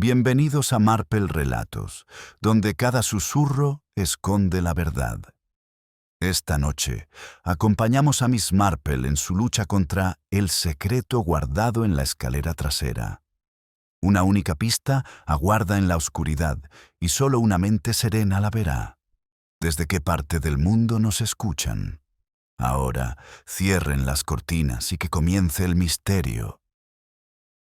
Bienvenidos a Marple Relatos, donde cada susurro esconde la verdad. Esta noche, acompañamos a Miss Marple en su lucha contra el secreto guardado en la escalera trasera. Una única pista aguarda en la oscuridad y solo una mente serena la verá. ¿Desde qué parte del mundo nos escuchan? Ahora, cierren las cortinas y que comience el misterio.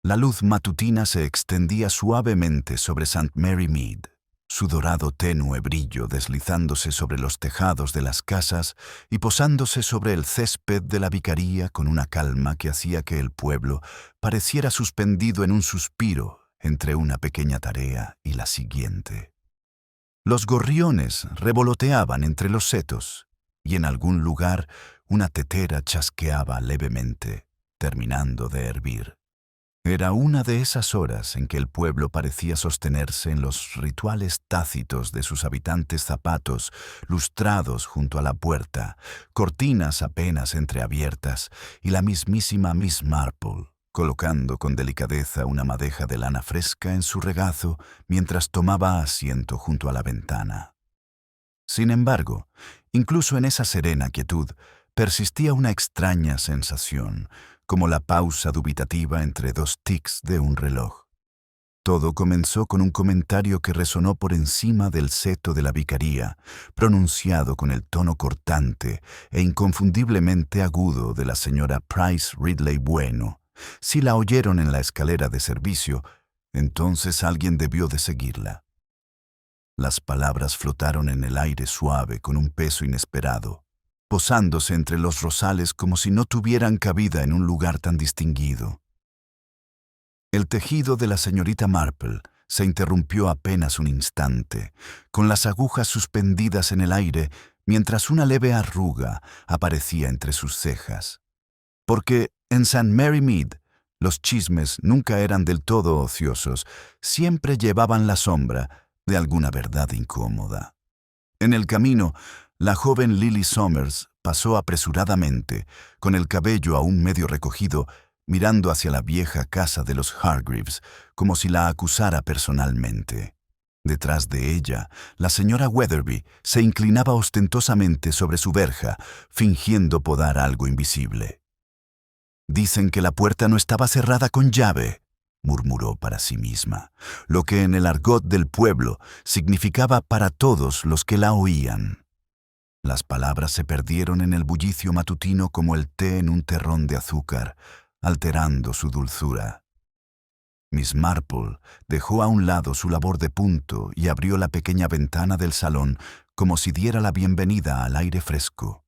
La luz matutina se extendía suavemente sobre St. Mary Mead, su dorado tenue brillo deslizándose sobre los tejados de las casas y posándose sobre el césped de la vicaría con una calma que hacía que el pueblo pareciera suspendido en un suspiro entre una pequeña tarea y la siguiente. Los gorriones revoloteaban entre los setos y en algún lugar una tetera chasqueaba levemente, terminando de hervir. Era una de esas horas en que el pueblo parecía sostenerse en los rituales tácitos de sus habitantes zapatos lustrados junto a la puerta, cortinas apenas entreabiertas y la mismísima Miss Marple, colocando con delicadeza una madeja de lana fresca en su regazo mientras tomaba asiento junto a la ventana. Sin embargo, incluso en esa serena quietud, persistía una extraña sensación, como la pausa dubitativa entre dos tics de un reloj. Todo comenzó con un comentario que resonó por encima del seto de la vicaría, pronunciado con el tono cortante e inconfundiblemente agudo de la señora Price Ridley Bueno. Si la oyeron en la escalera de servicio, entonces alguien debió de seguirla. Las palabras flotaron en el aire suave con un peso inesperado, posándose entre los rosales como si no tuvieran cabida en un lugar tan distinguido. El tejido de la señorita Marple se interrumpió apenas un instante, con las agujas suspendidas en el aire mientras una leve arruga aparecía entre sus cejas. Porque en St. Mary Mead los chismes nunca eran del todo ociosos, siempre llevaban la sombra de alguna verdad incómoda. En el camino, la joven Lily Somers pasó apresuradamente, con el cabello aún medio recogido, mirando hacia la vieja casa de los Hargreaves, como si la acusara personalmente. Detrás de ella, la señora Weatherby se inclinaba ostentosamente sobre su verja, fingiendo podar algo invisible. «Dicen que la puerta no estaba cerrada con llave», murmuró para sí misma, lo que en el argot del pueblo significaba para todos los que la oían. Las palabras se perdieron en el bullicio matutino como el té en un terrón de azúcar, alterando su dulzura. Miss Marple dejó a un lado su labor de punto y abrió la pequeña ventana del salón como si diera la bienvenida al aire fresco.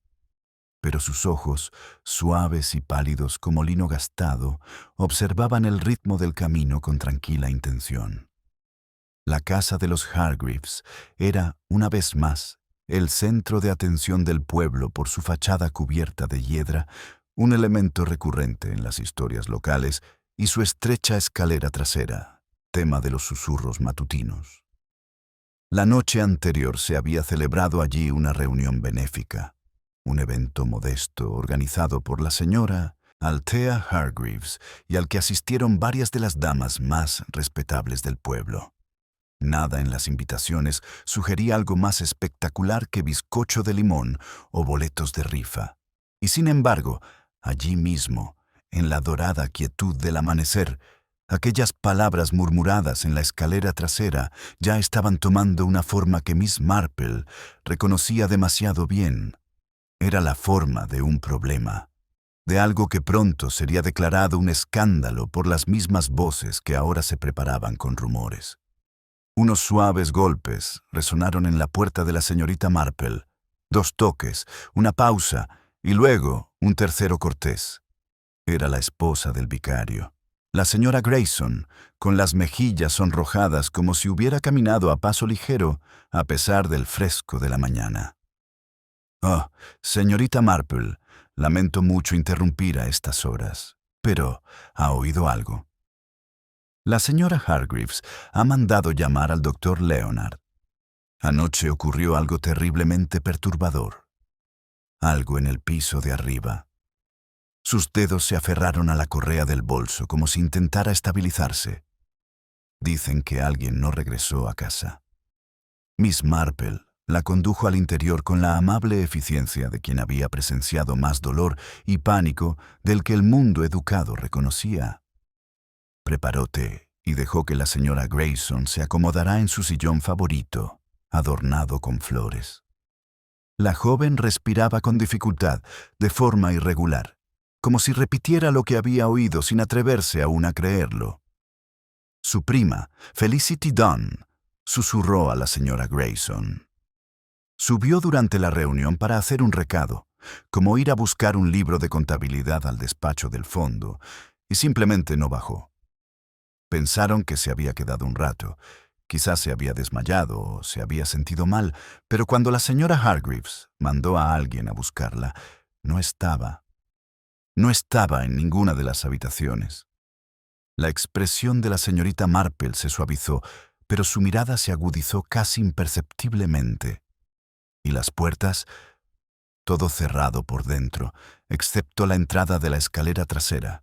Pero sus ojos, suaves y pálidos como lino gastado, observaban el ritmo del camino con tranquila intención. La casa de los Hargreaves era, una vez más, el centro de atención del pueblo por su fachada cubierta de hiedra, un elemento recurrente en las historias locales, y su estrecha escalera trasera, tema de los susurros matutinos. La noche anterior se había celebrado allí una reunión benéfica, un evento modesto organizado por la señora Althea Hargreaves y al que asistieron varias de las damas más respetables del pueblo. Nada en las invitaciones sugería algo más espectacular que bizcocho de limón o boletos de rifa. Y sin embargo, allí mismo, en la dorada quietud del amanecer, aquellas palabras murmuradas en la escalera trasera ya estaban tomando una forma que Miss Marple reconocía demasiado bien. Era la forma de un problema, de algo que pronto sería declarado un escándalo por las mismas voces que ahora se preparaban con rumores. Unos suaves golpes resonaron en la puerta de la señorita Marple, 2 toques, una pausa y luego un tercero cortés. Era la esposa del vicario, la señora Grayson, con las mejillas sonrojadas como si hubiera caminado a paso ligero a pesar del fresco de la mañana. «Oh, señorita Marple, lamento mucho interrumpir a estas horas, pero ¿ha oído algo?» La señora Hargreaves ha mandado llamar al doctor Leonard. Anoche ocurrió algo terriblemente perturbador. Algo en el piso de arriba. Sus dedos se aferraron a la correa del bolso como si intentara estabilizarse. Dicen que alguien no regresó a casa. Miss Marple la condujo al interior con la amable eficiencia de quien había presenciado más dolor y pánico del que el mundo educado reconocía. Preparó té y dejó que la señora Grayson se acomodara en su sillón favorito, adornado con flores. La joven respiraba con dificultad, de forma irregular, como si repitiera lo que había oído sin atreverse aún a creerlo. Su prima, Felicity Dunn, susurró a la señora Grayson. Subió durante la reunión para hacer un recado, como ir a buscar un libro de contabilidad al despacho del fondo, y simplemente no bajó. Pensaron que se había quedado un rato, quizás se había desmayado o se había sentido mal, pero cuando la señora Hargreaves mandó a alguien a buscarla, no estaba. No estaba en ninguna de las habitaciones. La expresión de la señorita Marple se suavizó, pero su mirada se agudizó casi imperceptiblemente. Y las puertas, todo cerrado por dentro, excepto la entrada de la escalera trasera.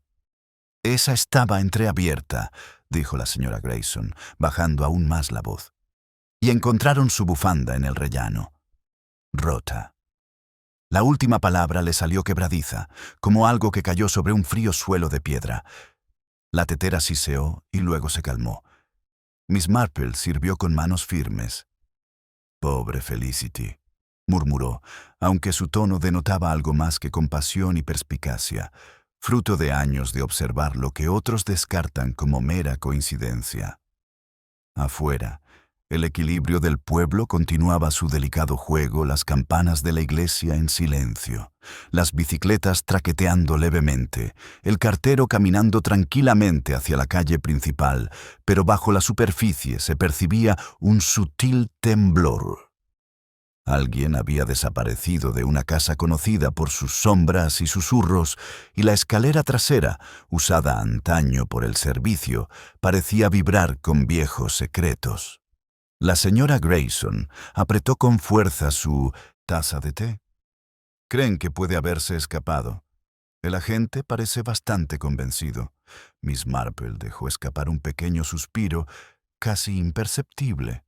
Esa estaba entreabierta, dijo la señora Grayson, bajando aún más la voz. Y encontraron su bufanda en el rellano, rota. La última palabra le salió quebradiza, como algo que cayó sobre un frío suelo de piedra. La tetera siseó y luego se calmó. Miss Marple sirvió con manos firmes. «Pobre Felicity», murmuró, aunque su tono denotaba algo más que compasión y perspicacia, fruto de años de observar lo que otros descartan como mera coincidencia. Afuera, el equilibrio del pueblo continuaba su delicado juego, las campanas de la iglesia en silencio, las bicicletas traqueteando levemente, el cartero caminando tranquilamente hacia la calle principal, pero bajo la superficie se percibía un sutil temblor. Alguien había desaparecido de una casa conocida por sus sombras y susurros, y la escalera trasera, usada antaño por el servicio, parecía vibrar con viejos secretos. La señora Grayson apretó con fuerza su taza de té. «Creen que puede haberse escapado. El agente parece bastante convencido». Miss Marple dejó escapar un pequeño suspiro, casi imperceptible.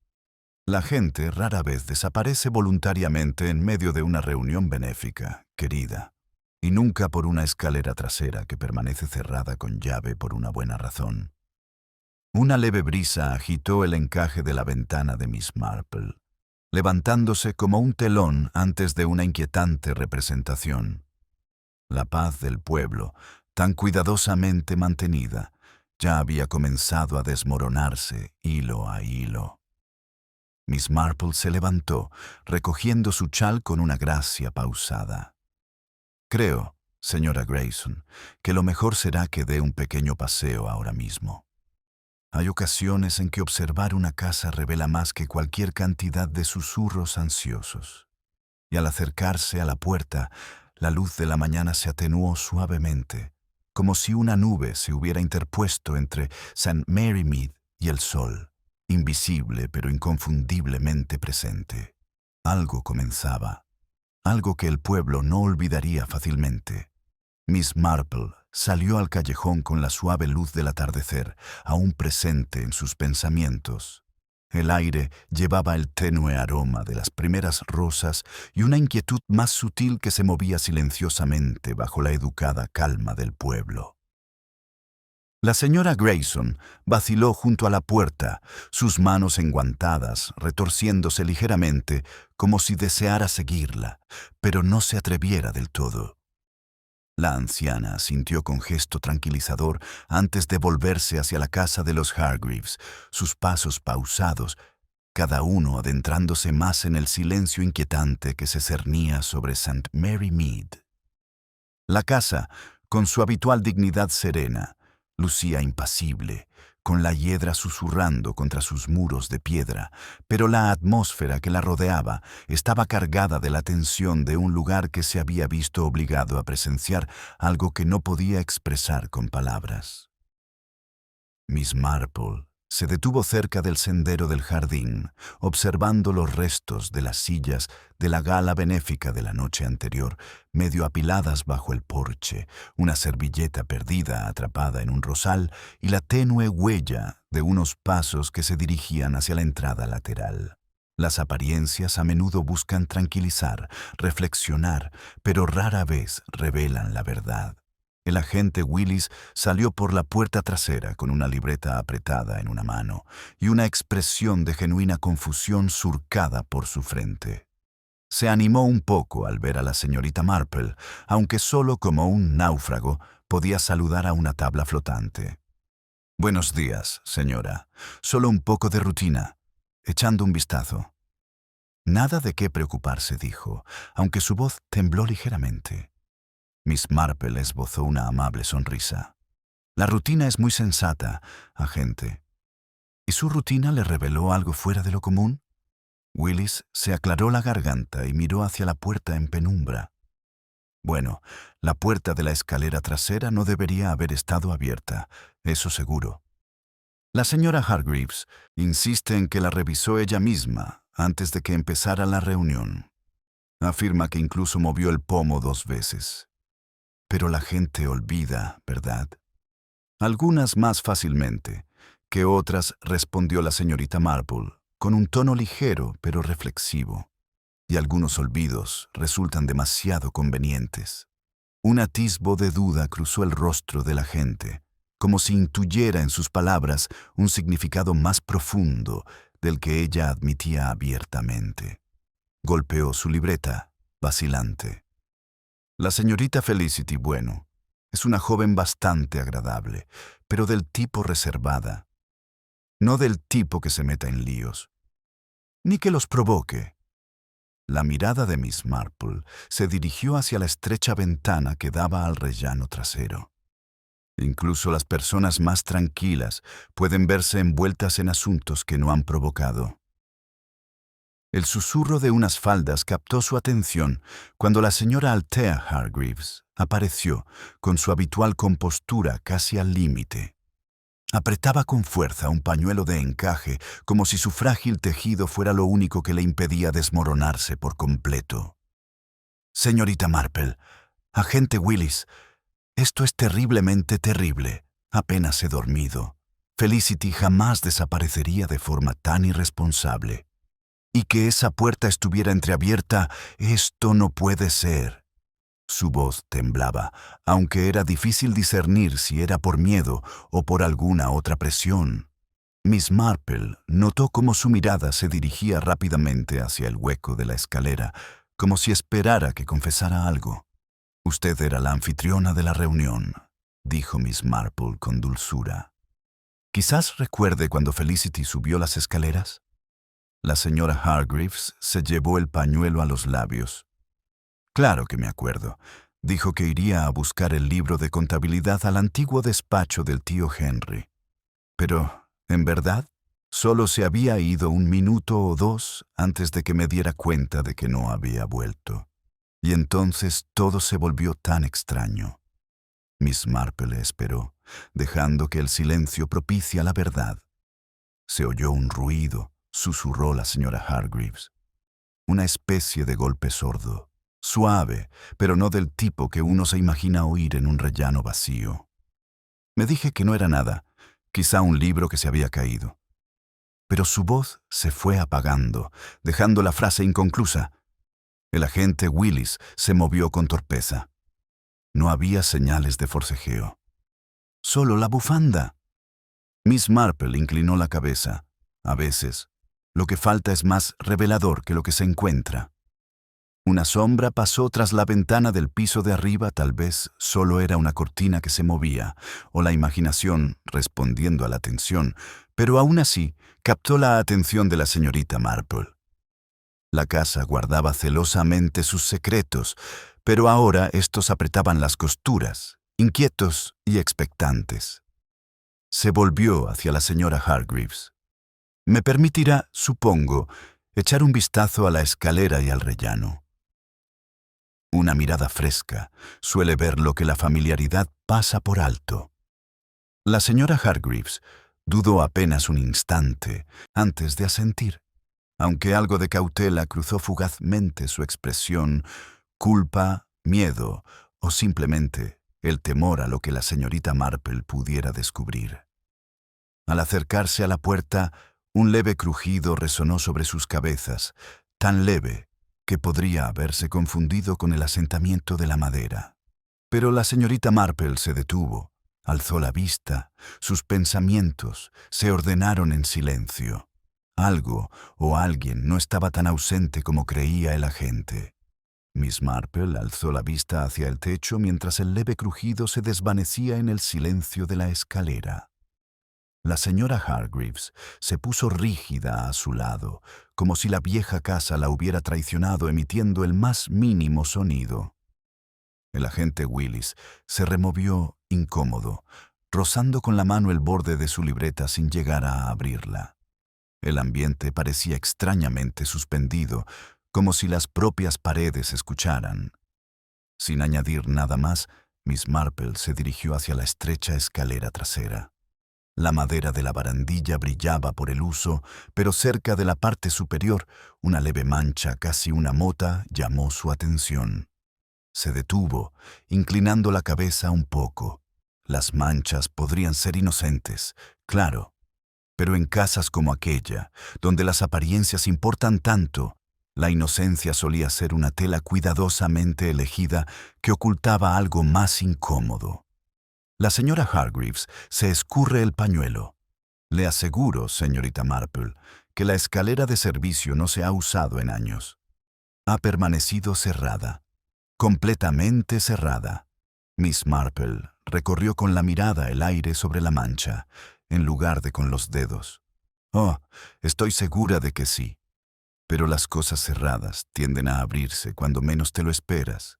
La gente rara vez desaparece voluntariamente en medio de una reunión benéfica, querida, y nunca por una escalera trasera que permanece cerrada con llave por una buena razón. Una leve brisa agitó el encaje de la ventana de Miss Marple, levantándose como un telón antes de una inquietante representación. La paz del pueblo, tan cuidadosamente mantenida, ya había comenzado a desmoronarse hilo a hilo. Miss Marple se levantó, recogiendo su chal con una gracia pausada. «Creo, señora Grayson, que lo mejor será que dé un pequeño paseo ahora mismo. Hay ocasiones en que observar una casa revela más que cualquier cantidad de susurros ansiosos. Y al acercarse a la puerta, la luz de la mañana se atenuó suavemente, como si una nube se hubiera interpuesto entre St. Mary Mead y el sol, invisible pero inconfundiblemente presente. Algo comenzaba, algo que el pueblo no olvidaría fácilmente. Miss Marple salió al callejón con la suave luz del atardecer, aún presente en sus pensamientos. El aire llevaba el tenue aroma de las primeras rosas y una inquietud más sutil que se movía silenciosamente bajo la educada calma del pueblo. La señora Grayson vaciló junto a la puerta, sus manos enguantadas, retorciéndose ligeramente, como si deseara seguirla, pero no se atreviera del todo. La anciana sintió con gesto tranquilizador antes de volverse hacia la casa de los Hargreaves, sus pasos pausados, cada uno adentrándose más en el silencio inquietante que se cernía sobre St. Mary Mead. La casa, con su habitual dignidad serena, lucía impasible, con la hiedra susurrando contra sus muros de piedra, pero la atmósfera que la rodeaba estaba cargada de la tensión de un lugar que se había visto obligado a presenciar algo que no podía expresar con palabras. Miss Marple Se detuvo cerca del sendero del jardín, observando los restos de las sillas de la gala benéfica de la noche anterior, medio apiladas bajo el porche, una servilleta perdida atrapada en un rosal y la tenue huella de unos pasos que se dirigían hacia la entrada lateral. Las apariencias a menudo buscan tranquilizar, reflexionar, pero rara vez revelan la verdad. El agente Willis salió por la puerta trasera con una libreta apretada en una mano y una expresión de genuina confusión surcada por su frente. Se animó un poco al ver a la señorita Marple, aunque solo como un náufrago podía saludar a una tabla flotante. «Buenos días, señora. Solo un poco de rutina. Echando un vistazo». «Nada de qué preocuparse», dijo, aunque su voz tembló ligeramente. Miss Marple esbozó una amable sonrisa. «La rutina es muy sensata, agente». ¿Y su rutina le reveló algo fuera de lo común? Willis se aclaró la garganta y miró hacia la puerta en penumbra. Bueno, la puerta de la escalera trasera no debería haber estado abierta, eso seguro. La señora Hargreaves insiste en que la revisó ella misma antes de que empezara la reunión. Afirma que incluso movió el pomo 2 veces. Pero la gente olvida, ¿verdad? Algunas más fácilmente que otras, respondió la señorita Marple, con un tono ligero pero reflexivo. Y algunos olvidos resultan demasiado convenientes. Un atisbo de duda cruzó el rostro de la gente, como si intuyera en sus palabras un significado más profundo del que ella admitía abiertamente. Golpeó su libreta, vacilante. La señorita Felicity, bueno, es una joven bastante agradable, pero del tipo reservada. No del tipo que se meta en líos, ni que los provoque. La mirada de Miss Marple se dirigió hacia la estrecha ventana que daba al rellano trasero. Incluso las personas más tranquilas pueden verse envueltas en asuntos que no han provocado. El susurro de unas faldas captó su atención cuando la señora Althea Hargreaves apareció con su habitual compostura casi al límite. Apretaba con fuerza un pañuelo de encaje como si su frágil tejido fuera lo único que le impedía desmoronarse por completo. «Señorita Marple, agente Willis, esto es terriblemente terrible. Apenas he dormido. Felicity jamás desaparecería de forma tan irresponsable. Y que esa puerta estuviera entreabierta, esto no puede ser». Su voz temblaba, aunque era difícil discernir si era por miedo o por alguna otra presión. Miss Marple notó cómo su mirada se dirigía rápidamente hacia el hueco de la escalera, como si esperara que confesara algo. «Usted era la anfitriona de la reunión», dijo Miss Marple con dulzura. «Quizás recuerde cuando Felicity subió las escaleras». La señora Hargreaves se llevó el pañuelo a los labios. «Claro que me acuerdo. Dijo que iría a buscar el libro de contabilidad al antiguo despacho del tío Henry. Pero, en verdad, solo se había ido 1 minuto o 2 antes de que me diera cuenta de que no había vuelto. Y entonces todo se volvió tan extraño». Miss Marple esperó, dejando que el silencio propicia la verdad. Se oyó un ruido, susurró la señora Hargreaves. Una especie de golpe sordo, suave, pero no del tipo que uno se imagina oír en un rellano vacío. Me dije que no era nada, quizá un libro que se había caído. Pero su voz se fue apagando, dejando la frase inconclusa. El agente Willis se movió con torpeza. No había señales de forcejeo. «Solo la bufanda». Miss Marple inclinó la cabeza. A veces, lo que falta es más revelador que lo que se encuentra. Una sombra pasó tras la ventana del piso de arriba, tal vez solo era una cortina que se movía, o la imaginación respondiendo a la tensión, pero aún así captó la atención de la señorita Marple. La casa guardaba celosamente sus secretos, pero ahora estos apretaban las costuras, inquietos y expectantes. Se volvió hacia la señora Hargreaves. «Me permitirá, supongo, echar un vistazo a la escalera y al rellano». Una mirada fresca suele ver lo que la familiaridad pasa por alto. La señora Hargreaves Dudó apenas un instante antes de asentir, aunque algo de cautela cruzó fugazmente su expresión, culpa, miedo o simplemente el temor a lo que la señorita Marple pudiera descubrir. Al acercarse a la puerta, un leve crujido resonó sobre sus cabezas, tan leve que podría haberse confundido con el asentamiento de la madera. Pero la señorita Marple se detuvo, alzó la vista, sus pensamientos se ordenaron en silencio. Algo o alguien no estaba tan ausente como creía el agente. Miss Marple alzó la vista hacia el techo mientras el leve crujido se desvanecía en el silencio de la escalera. La señora Hargreaves se puso rígida a su lado, como si la vieja casa la hubiera traicionado emitiendo el más mínimo sonido. El agente Willis se removió incómodo, rozando con la mano el borde de su libreta sin llegar a abrirla. El ambiente parecía extrañamente suspendido, como si las propias paredes escucharan. Sin añadir nada más, Miss Marple se dirigió hacia la estrecha escalera trasera. La madera de la barandilla brillaba por el uso, pero cerca de la parte superior, una leve mancha, casi una mota, llamó su atención. Se detuvo, inclinando la cabeza un poco. Las manchas podrían ser inocentes, claro, pero en casas como aquella, donde las apariencias importan tanto, la inocencia solía ser una tela cuidadosamente elegida que ocultaba algo más incómodo. La señora Hargreaves se escurre el pañuelo. Le aseguro, señorita Marple, que la escalera de servicio no se ha usado en años. Ha permanecido cerrada, completamente cerrada. Miss Marple recorrió con la mirada el aire sobre la mancha, en lugar de con los dedos. Oh, estoy segura de que sí. Pero las cosas cerradas tienden a abrirse cuando menos te lo esperas.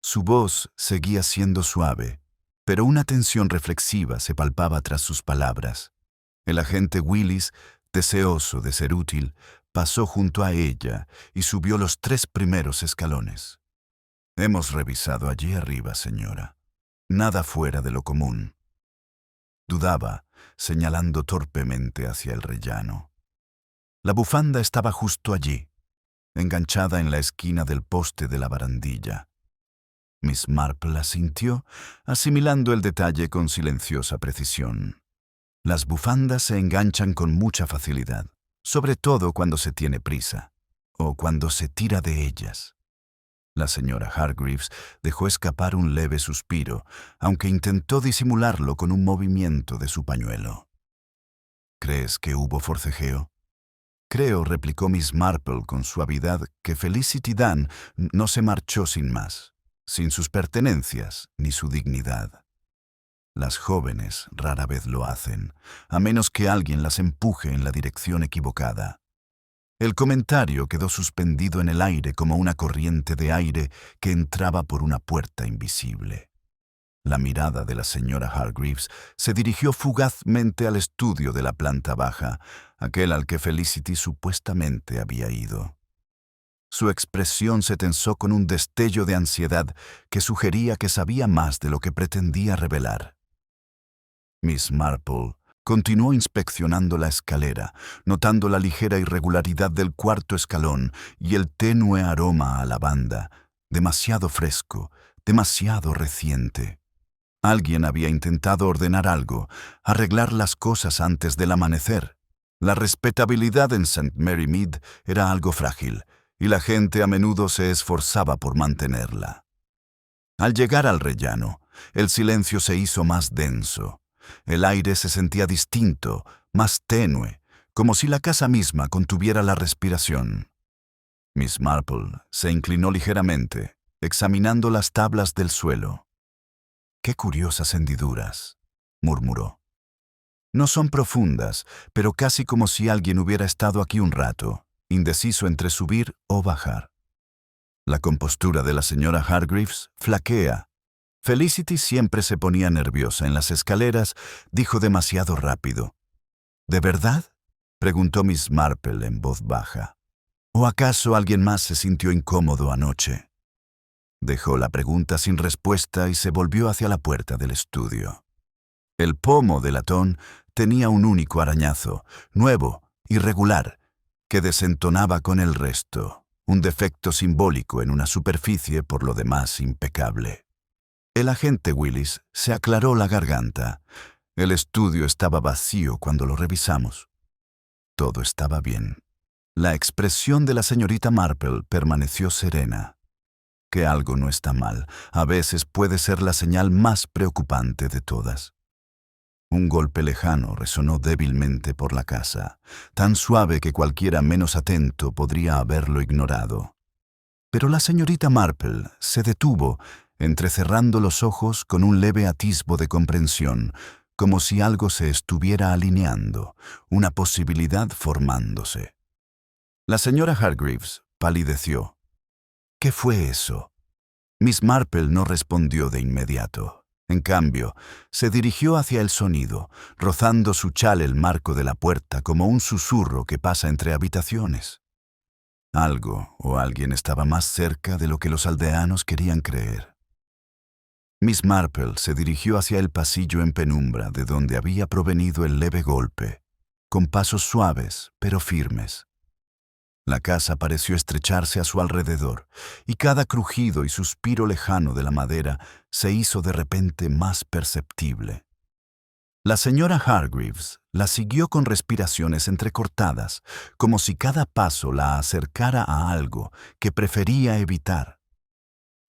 Su voz seguía siendo suave, pero una tensión reflexiva se palpaba tras sus palabras. El agente Willis, deseoso de ser útil, pasó junto a ella y subió los 3 primeros escalones. Hemos revisado allí arriba, señora. Nada fuera de lo común. Dudaba, señalando torpemente hacia el rellano. La bufanda estaba justo allí, enganchada en la esquina del poste de la barandilla. Miss Marple asintió, asimilando el detalle con silenciosa precisión. Las bufandas se enganchan con mucha facilidad, sobre todo cuando se tiene prisa, o cuando se tira de ellas. La señora Hargreaves dejó escapar un leve suspiro, aunque intentó disimularlo con un movimiento de su pañuelo. ¿Crees que hubo forcejeo? Creo, replicó Miss Marple con suavidad, que Felicity Dunn no se marchó sin más, sin sus pertenencias ni su dignidad. Las jóvenes rara vez lo hacen, a menos que alguien las empuje en la dirección equivocada. El comentario quedó suspendido en el aire como una corriente de aire que entraba por una puerta invisible. La mirada de la señora Hargreaves se dirigió fugazmente al estudio de la planta baja, aquel al que Felicity supuestamente había ido. Su expresión se tensó con un destello de ansiedad que sugería que sabía más de lo que pretendía revelar. Miss Marple continuó inspeccionando la escalera, notando la ligera irregularidad del 4.º escalón y el tenue aroma a lavanda, demasiado fresco, demasiado reciente. Alguien había intentado ordenar algo, arreglar las cosas antes del amanecer. La respetabilidad en St. Mary Mead era algo frágil, y la gente a menudo se esforzaba por mantenerla. Al llegar al rellano, el silencio se hizo más denso. El aire se sentía distinto, más tenue, como si la casa misma contuviera la respiración. Miss Marple se inclinó ligeramente, examinando las tablas del suelo. «Qué curiosas hendiduras», murmuró. «No son profundas, pero casi como si alguien hubiera estado aquí un rato, indeciso entre subir o bajar». La compostura de la señora Hargreaves flaquea. Felicity siempre se ponía nerviosa en las escaleras, dijo demasiado rápido. «¿De verdad?», preguntó Miss Marple en voz baja. «¿O acaso alguien más se sintió incómodo anoche?». Dejó la pregunta sin respuesta y se volvió hacia la puerta del estudio. El pomo de latón tenía un único arañazo, nuevo, irregular, que desentonaba con el resto, un defecto simbólico en una superficie por lo demás impecable. El agente Willis se aclaró la garganta. El estudio estaba vacío cuando lo revisamos. Todo estaba bien. La expresión de la señorita Marple permaneció serena. Que algo no está mal, a veces puede ser la señal más preocupante de todas. Un golpe lejano resonó débilmente por la casa, tan suave que cualquiera menos atento podría haberlo ignorado. Pero la señorita Marple se detuvo, entrecerrando los ojos con un leve atisbo de comprensión, como si algo se estuviera alineando, una posibilidad formándose. La señora Hargreaves palideció. ¿Qué fue eso? Miss Marple no respondió de inmediato. En cambio, se dirigió hacia el sonido, rozando su chal el marco de la puerta como un susurro que pasa entre habitaciones. Algo o alguien estaba más cerca de lo que los aldeanos querían creer. Miss Marple se dirigió hacia el pasillo en penumbra de donde había provenido el leve golpe, con pasos suaves pero firmes. La casa pareció estrecharse a su alrededor, y cada crujido y suspiro lejano de la madera se hizo de repente más perceptible. La señora Hargreaves la siguió con respiraciones entrecortadas, como si cada paso la acercara a algo que prefería evitar.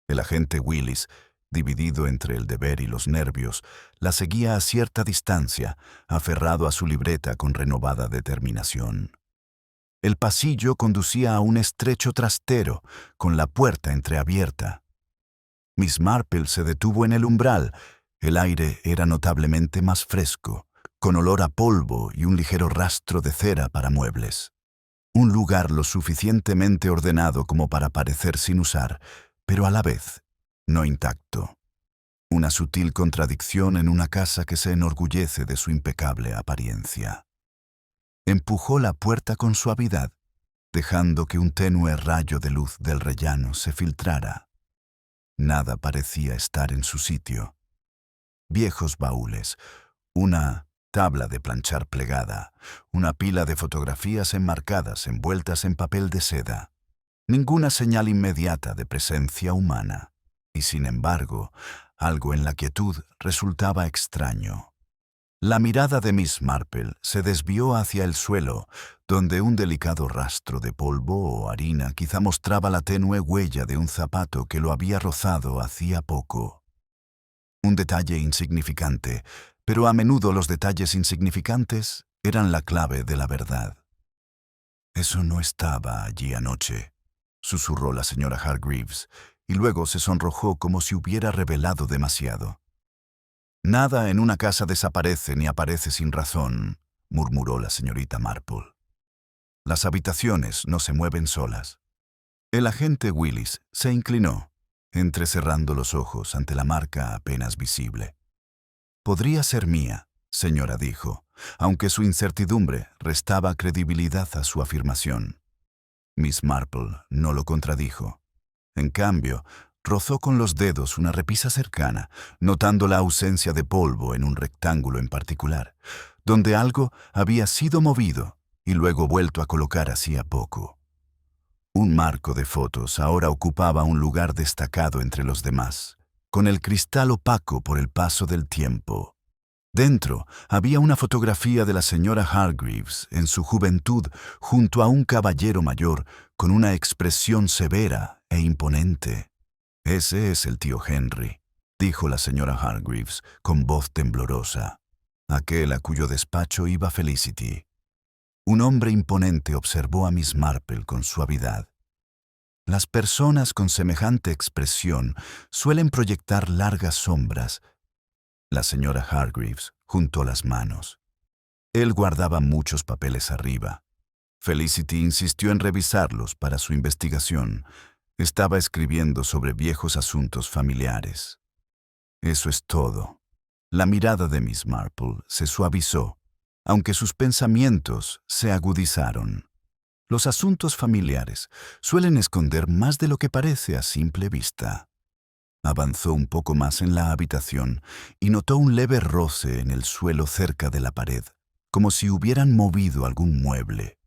El agente Willis, dividido entre el deber y los nervios, la seguía a cierta distancia, aferrado a su libreta con renovada determinación. El pasillo conducía a un estrecho trastero, con la puerta entreabierta. Miss Marple se detuvo en el umbral. El aire era notablemente más fresco, con olor a polvo y un ligero rastro de cera para muebles. Un lugar lo suficientemente ordenado como para parecer sin usar, pero a la vez no intacto. Una sutil contradicción en una casa que se enorgullece de su impecable apariencia. Empujó la puerta con suavidad, dejando que un tenue rayo de luz del rellano se filtrara. Nada parecía estar en su sitio. Viejos baúles, una tabla de planchar plegada, una pila de fotografías enmarcadas envueltas en papel de seda. Ninguna señal inmediata de presencia humana. Y sin embargo, algo en la quietud resultaba extraño. La mirada de Miss Marple se desvió hacia el suelo, donde un delicado rastro de polvo o harina quizá mostraba la tenue huella de un zapato que lo había rozado hacía poco. Un detalle insignificante, pero a menudo los detalles insignificantes eran la clave de la verdad. «Eso no estaba allí anoche», susurró la señora Hargreaves, y luego se sonrojó como si hubiera revelado demasiado. «Nada en una casa desaparece ni aparece sin razón», murmuró la señorita Marple. «Las habitaciones no se mueven solas». El agente Willis se inclinó, entrecerrando los ojos ante la marca apenas visible. «Podría ser mía», señora dijo, aunque su incertidumbre restaba credibilidad a su afirmación. Miss Marple no lo contradijo. En cambio, rozó con los dedos una repisa cercana, notando la ausencia de polvo en un rectángulo en particular, donde algo había sido movido y luego vuelto a colocar hacía poco. Un marco de fotos ahora ocupaba un lugar destacado entre los demás, con el cristal opaco por el paso del tiempo. Dentro había una fotografía de la señora Hargreaves en su juventud junto a un caballero mayor con una expresión severa e imponente. «Ese es el tío Henry», dijo la señora Hargreaves con voz temblorosa, aquel a cuyo despacho iba Felicity. Un hombre imponente observó a Miss Marple con suavidad. Las personas con semejante expresión suelen proyectar largas sombras. La señora Hargreaves juntó las manos. Él guardaba muchos papeles arriba. Felicity insistió en revisarlos para su investigación. Estaba escribiendo sobre viejos asuntos familiares. Eso es todo. La mirada de Miss Marple se suavizó, aunque sus pensamientos se agudizaron. Los asuntos familiares suelen esconder más de lo que parece a simple vista. Avanzó un poco más en la habitación y notó un leve roce en el suelo cerca de la pared, como si hubieran movido algún mueble.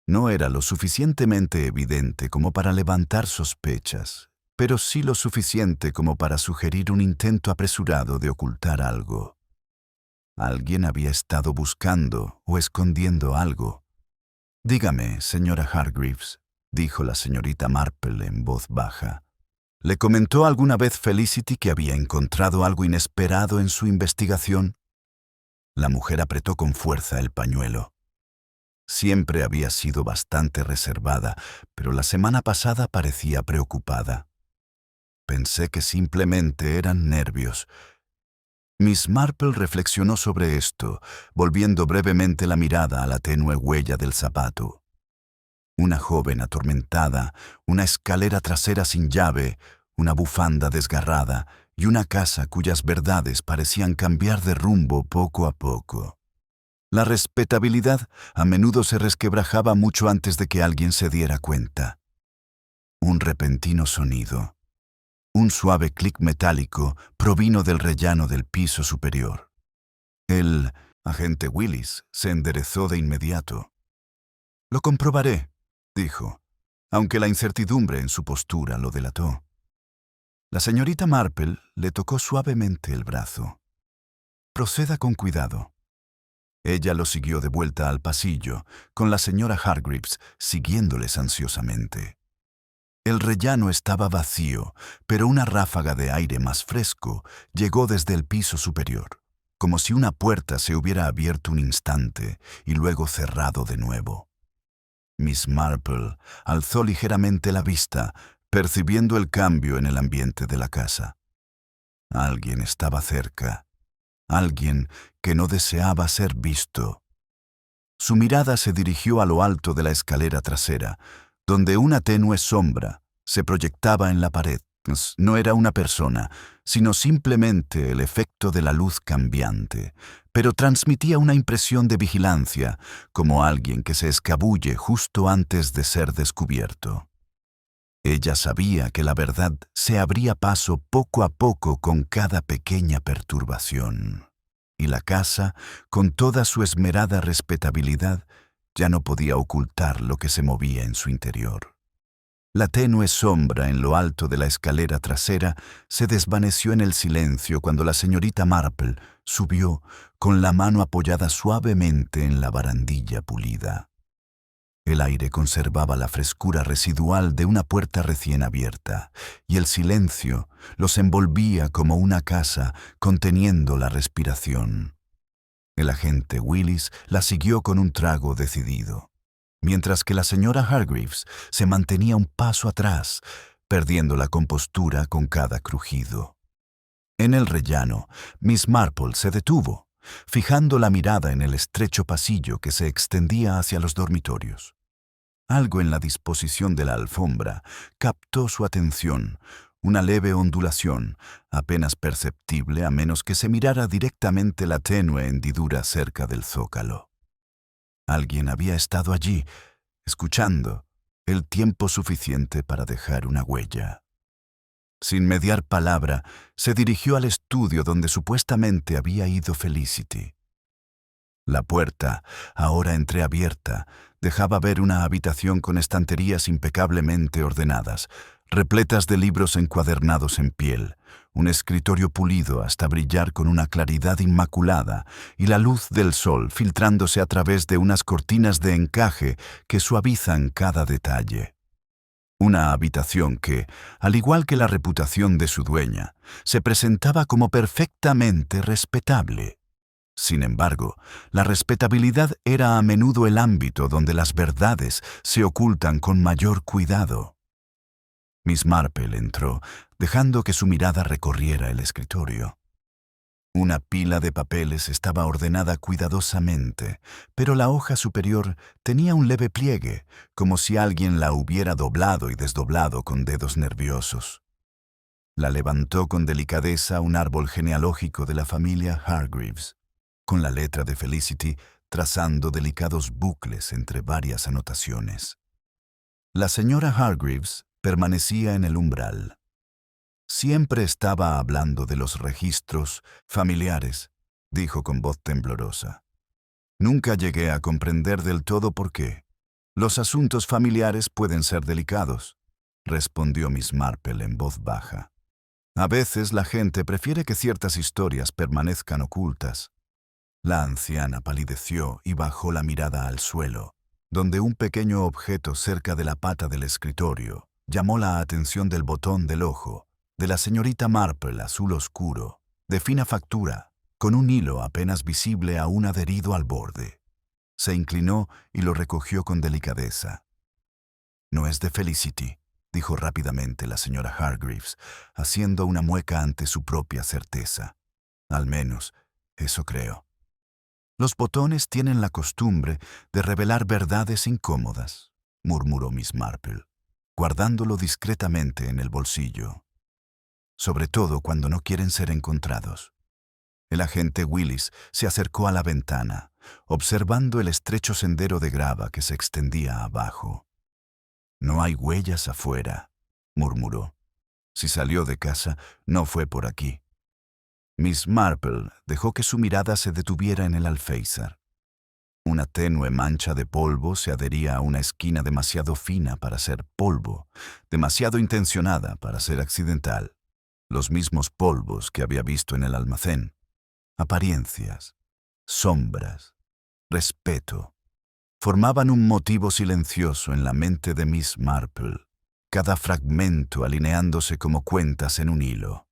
No era lo suficientemente evidente como para levantar sospechas, pero sí lo suficiente como para sugerir un intento apresurado de ocultar algo. Alguien había estado buscando o escondiendo algo. «Dígame, señora Hargreaves», dijo la señorita Marple en voz baja. ¿Le comentó alguna vez Felicity que había encontrado algo inesperado en su investigación? La mujer apretó con fuerza el pañuelo. Siempre había sido bastante reservada, pero la semana pasada parecía preocupada. Pensé que simplemente eran nervios. Miss Marple reflexionó sobre esto, volviendo brevemente la mirada a la tenue huella del zapato. Una joven atormentada, una escalera trasera sin llave, una bufanda desgarrada y una casa cuyas verdades parecían cambiar de rumbo poco a poco. La respetabilidad a menudo se resquebrajaba mucho antes de que alguien se diera cuenta. Un repentino sonido, un suave clic metálico provino del rellano del piso superior. El agente Willis se enderezó de inmediato. «Lo comprobaré», dijo, aunque la incertidumbre en su postura lo delató. La señorita Marple le tocó suavemente el brazo. «Proceda con cuidado». Ella lo siguió de vuelta al pasillo, con la señora Hargreaves siguiéndoles ansiosamente. El rellano estaba vacío, pero una ráfaga de aire más fresco llegó desde el piso superior, como si una puerta se hubiera abierto un instante y luego cerrado de nuevo. Miss Marple alzó ligeramente la vista, percibiendo el cambio en el ambiente de la casa. Alguien estaba cerca, alguien que no deseaba ser visto. Su mirada se dirigió a lo alto de la escalera trasera, donde una tenue sombra se proyectaba en la pared. No era una persona, sino simplemente el efecto de la luz cambiante, pero transmitía una impresión de vigilancia, como alguien que se escabulle justo antes de ser descubierto. Ella sabía que la verdad se abría paso poco a poco con cada pequeña perturbación, y la casa, con toda su esmerada respetabilidad, ya no podía ocultar lo que se movía en su interior. La tenue sombra en lo alto de la escalera trasera se desvaneció en el silencio cuando la señorita Marple subió con la mano apoyada suavemente en la barandilla pulida. El aire conservaba la frescura residual de una puerta recién abierta, y el silencio los envolvía como una casa conteniendo la respiración. El agente Willis la siguió con un trago decidido, mientras que la señora Hargreaves se mantenía un paso atrás, perdiendo la compostura con cada crujido. En el rellano, Miss Marple se detuvo, fijando la mirada en el estrecho pasillo que se extendía hacia los dormitorios. Algo en la disposición de la alfombra captó su atención, una leve ondulación, apenas perceptible a menos que se mirara directamente la tenue hendidura cerca del zócalo. Alguien había estado allí, escuchando, el tiempo suficiente para dejar una huella. Sin mediar palabra, se dirigió al estudio donde supuestamente había ido Felicity. La puerta, ahora entreabierta, dejaba ver una habitación con estanterías impecablemente ordenadas, repletas de libros encuadernados en piel, un escritorio pulido hasta brillar con una claridad inmaculada y la luz del sol filtrándose a través de unas cortinas de encaje que suavizan cada detalle. Una habitación que, al igual que la reputación de su dueña, se presentaba como perfectamente respetable. Sin embargo, la respetabilidad era a menudo el ámbito donde las verdades se ocultan con mayor cuidado. Miss Marple entró, dejando que su mirada recorriera el escritorio. Una pila de papeles estaba ordenada cuidadosamente, pero la hoja superior tenía un leve pliegue, como si alguien la hubiera doblado y desdoblado con dedos nerviosos. La levantó con delicadeza un árbol genealógico de la familia Hargreaves, con la letra de Felicity trazando delicados bucles entre varias anotaciones. La señora Hargreaves permanecía en el umbral. Siempre estaba hablando de los registros familiares, dijo con voz temblorosa. Nunca llegué a comprender del todo por qué. Los asuntos familiares pueden ser delicados, respondió Miss Marple en voz baja. A veces la gente prefiere que ciertas historias permanezcan ocultas. La anciana palideció y bajó la mirada al suelo, donde un pequeño objeto cerca de la pata del escritorio llamó la atención del botón del ojo de la señorita Marple azul oscuro, de fina factura, con un hilo apenas visible aún adherido al borde. Se inclinó y lo recogió con delicadeza. «No es de Felicity», dijo rápidamente la señora Hargreaves, haciendo una mueca ante su propia certeza. «Al menos, eso creo». «Los botones tienen la costumbre de revelar verdades incómodas», murmuró Miss Marple, guardándolo discretamente en el bolsillo. «Sobre todo cuando no quieren ser encontrados». El agente Willis se acercó a la ventana, observando el estrecho sendero de grava que se extendía abajo. «No hay huellas afuera», murmuró. «Si salió de casa, no fue por aquí». Miss Marple dejó que su mirada se detuviera en el alféizar. Una tenue mancha de polvo se adhería a una esquina demasiado fina para ser polvo, demasiado intencionada para ser accidental. Los mismos polvos que había visto en el almacén. Apariencias, sombras, respeto, formaban un motivo silencioso en la mente de Miss Marple, cada fragmento alineándose como cuentas en un hilo.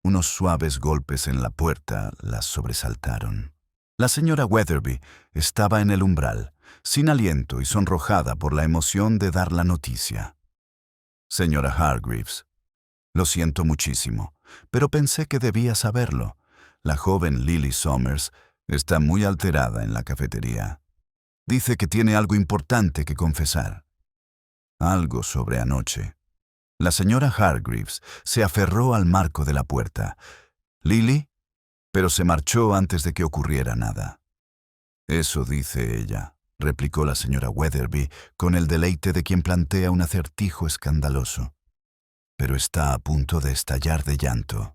Unos suaves golpes en la puerta las sobresaltaron. La señora Weatherby estaba en el umbral, sin aliento y sonrojada por la emoción de dar la noticia. «Señora Hargreaves, lo siento muchísimo, pero pensé que debía saberlo. La joven Lily Somers está muy alterada en la cafetería. Dice que tiene algo importante que confesar. Algo sobre anoche». La señora Hargreaves se aferró al marco de la puerta. «¿Lily?» Pero se marchó antes de que ocurriera nada. «Eso dice ella», replicó la señora Weatherby con el deleite de quien plantea un acertijo escandaloso. «Pero está a punto de estallar de llanto».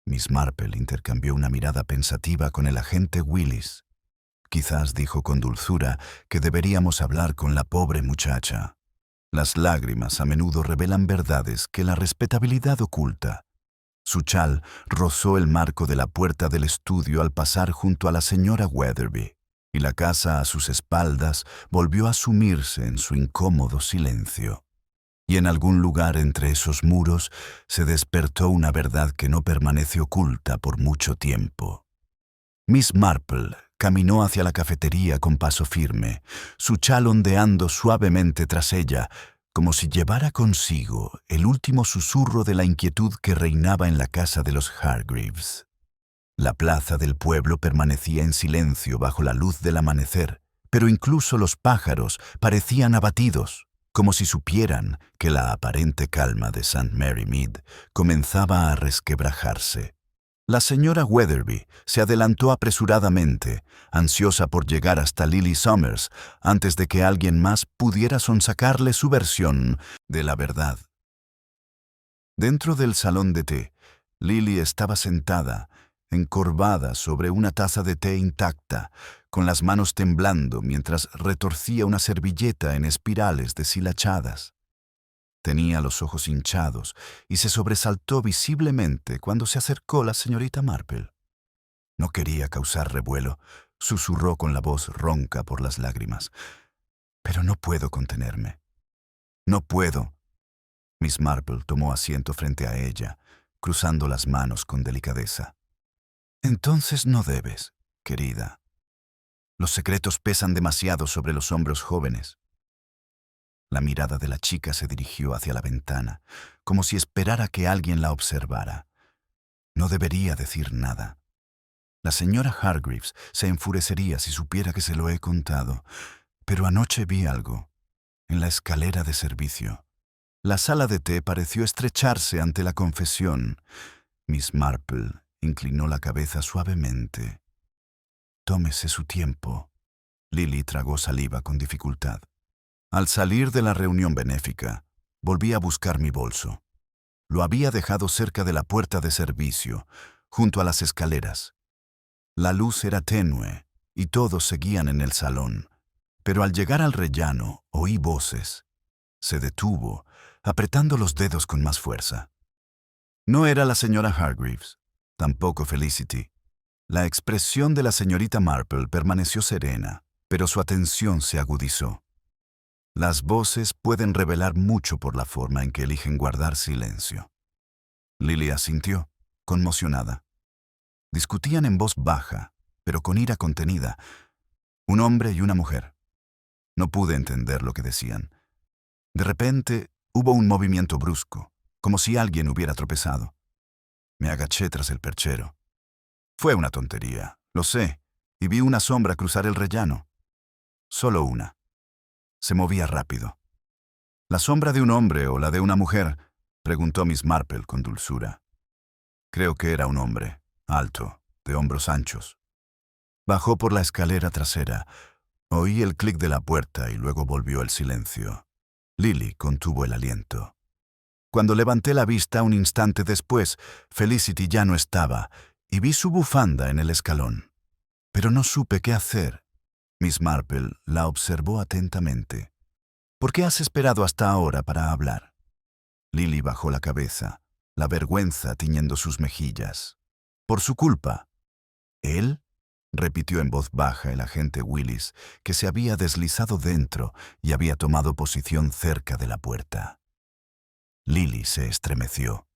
Miss Marple intercambió una mirada pensativa con el agente Willis. Quizás dijo con dulzura que deberíamos hablar con la pobre muchacha. Las lágrimas a menudo revelan verdades que la respetabilidad oculta. Su chal rozó el marco de la puerta del estudio al pasar junto a la señora Weatherby, y la casa a sus espaldas volvió a sumirse en su incómodo silencio. Y en algún lugar entre esos muros se despertó una verdad que no permanece oculta por mucho tiempo. Miss Marple caminó hacia la cafetería con paso firme, su chal ondeando suavemente tras ella, como si llevara consigo el último susurro de la inquietud que reinaba en la casa de los Hargreaves. La plaza del pueblo permanecía en silencio bajo la luz del amanecer, pero incluso los pájaros parecían abatidos, como si supieran que la aparente calma de St. Mary Mead comenzaba a resquebrajarse. La señora Weatherby se adelantó apresuradamente, ansiosa por llegar hasta Lily Somers antes de que alguien más pudiera sonsacarle su versión de la verdad. Dentro del salón de té, Lily estaba sentada, encorvada sobre una taza de té intacta, con las manos temblando mientras retorcía una servilleta en espirales deshilachadas. Tenía los ojos hinchados y se sobresaltó visiblemente cuando se acercó la señorita Marple. No quería causar revuelo, susurró con la voz ronca por las lágrimas. «Pero no puedo contenerme. No puedo». Miss Marple tomó asiento frente a ella, cruzando las manos con delicadeza. «Entonces no debes, querida. Los secretos pesan demasiado sobre los hombros jóvenes». La mirada de la chica se dirigió hacia la ventana, como si esperara que alguien la observara. No debería decir nada. La señora Hargreaves se enfurecería si supiera que se lo he contado, pero anoche vi algo, en la escalera de servicio. La sala de té pareció estrecharse ante la confesión. Miss Marple inclinó la cabeza suavemente. «Tómese su tiempo». Lily tragó saliva con dificultad. Al salir de la reunión benéfica, volví a buscar mi bolso. Lo había dejado cerca de la puerta de servicio, junto a las escaleras. La luz era tenue y todos seguían en el salón, pero al llegar al rellano oí voces. Se detuvo, apretando los dedos con más fuerza. No era la señora Hargreaves, tampoco Felicity. La expresión de la señorita Marple permaneció serena, pero su atención se agudizó. Las voces pueden revelar mucho por la forma en que eligen guardar silencio. Lily asintió, conmocionada. Discutían en voz baja, pero con ira contenida. Un hombre y una mujer. No pude entender lo que decían. De repente, hubo un movimiento brusco, como si alguien hubiera tropezado. Me agaché tras el perchero. Fue una tontería, lo sé, y vi una sombra cruzar el rellano. Solo una. Se movía rápido. ¿La sombra de un hombre o la de una mujer?, preguntó Miss Marple con dulzura. Creo que era un hombre, alto, de hombros anchos. Bajó por la escalera trasera. Oí el clic de la puerta y luego volvió el silencio. Lily contuvo el aliento. Cuando levanté la vista un instante después, Felicity ya no estaba y vi su bufanda en el escalón. Pero no supe qué hacer. Miss Marple la observó atentamente. ¿Por qué has esperado hasta ahora para hablar? Lily bajó la cabeza, la vergüenza tiñendo sus mejillas. Por su culpa. ¿Él? Repitió en voz baja el agente Willis, que se había deslizado dentro y había tomado posición cerca de la puerta. Lily se estremeció.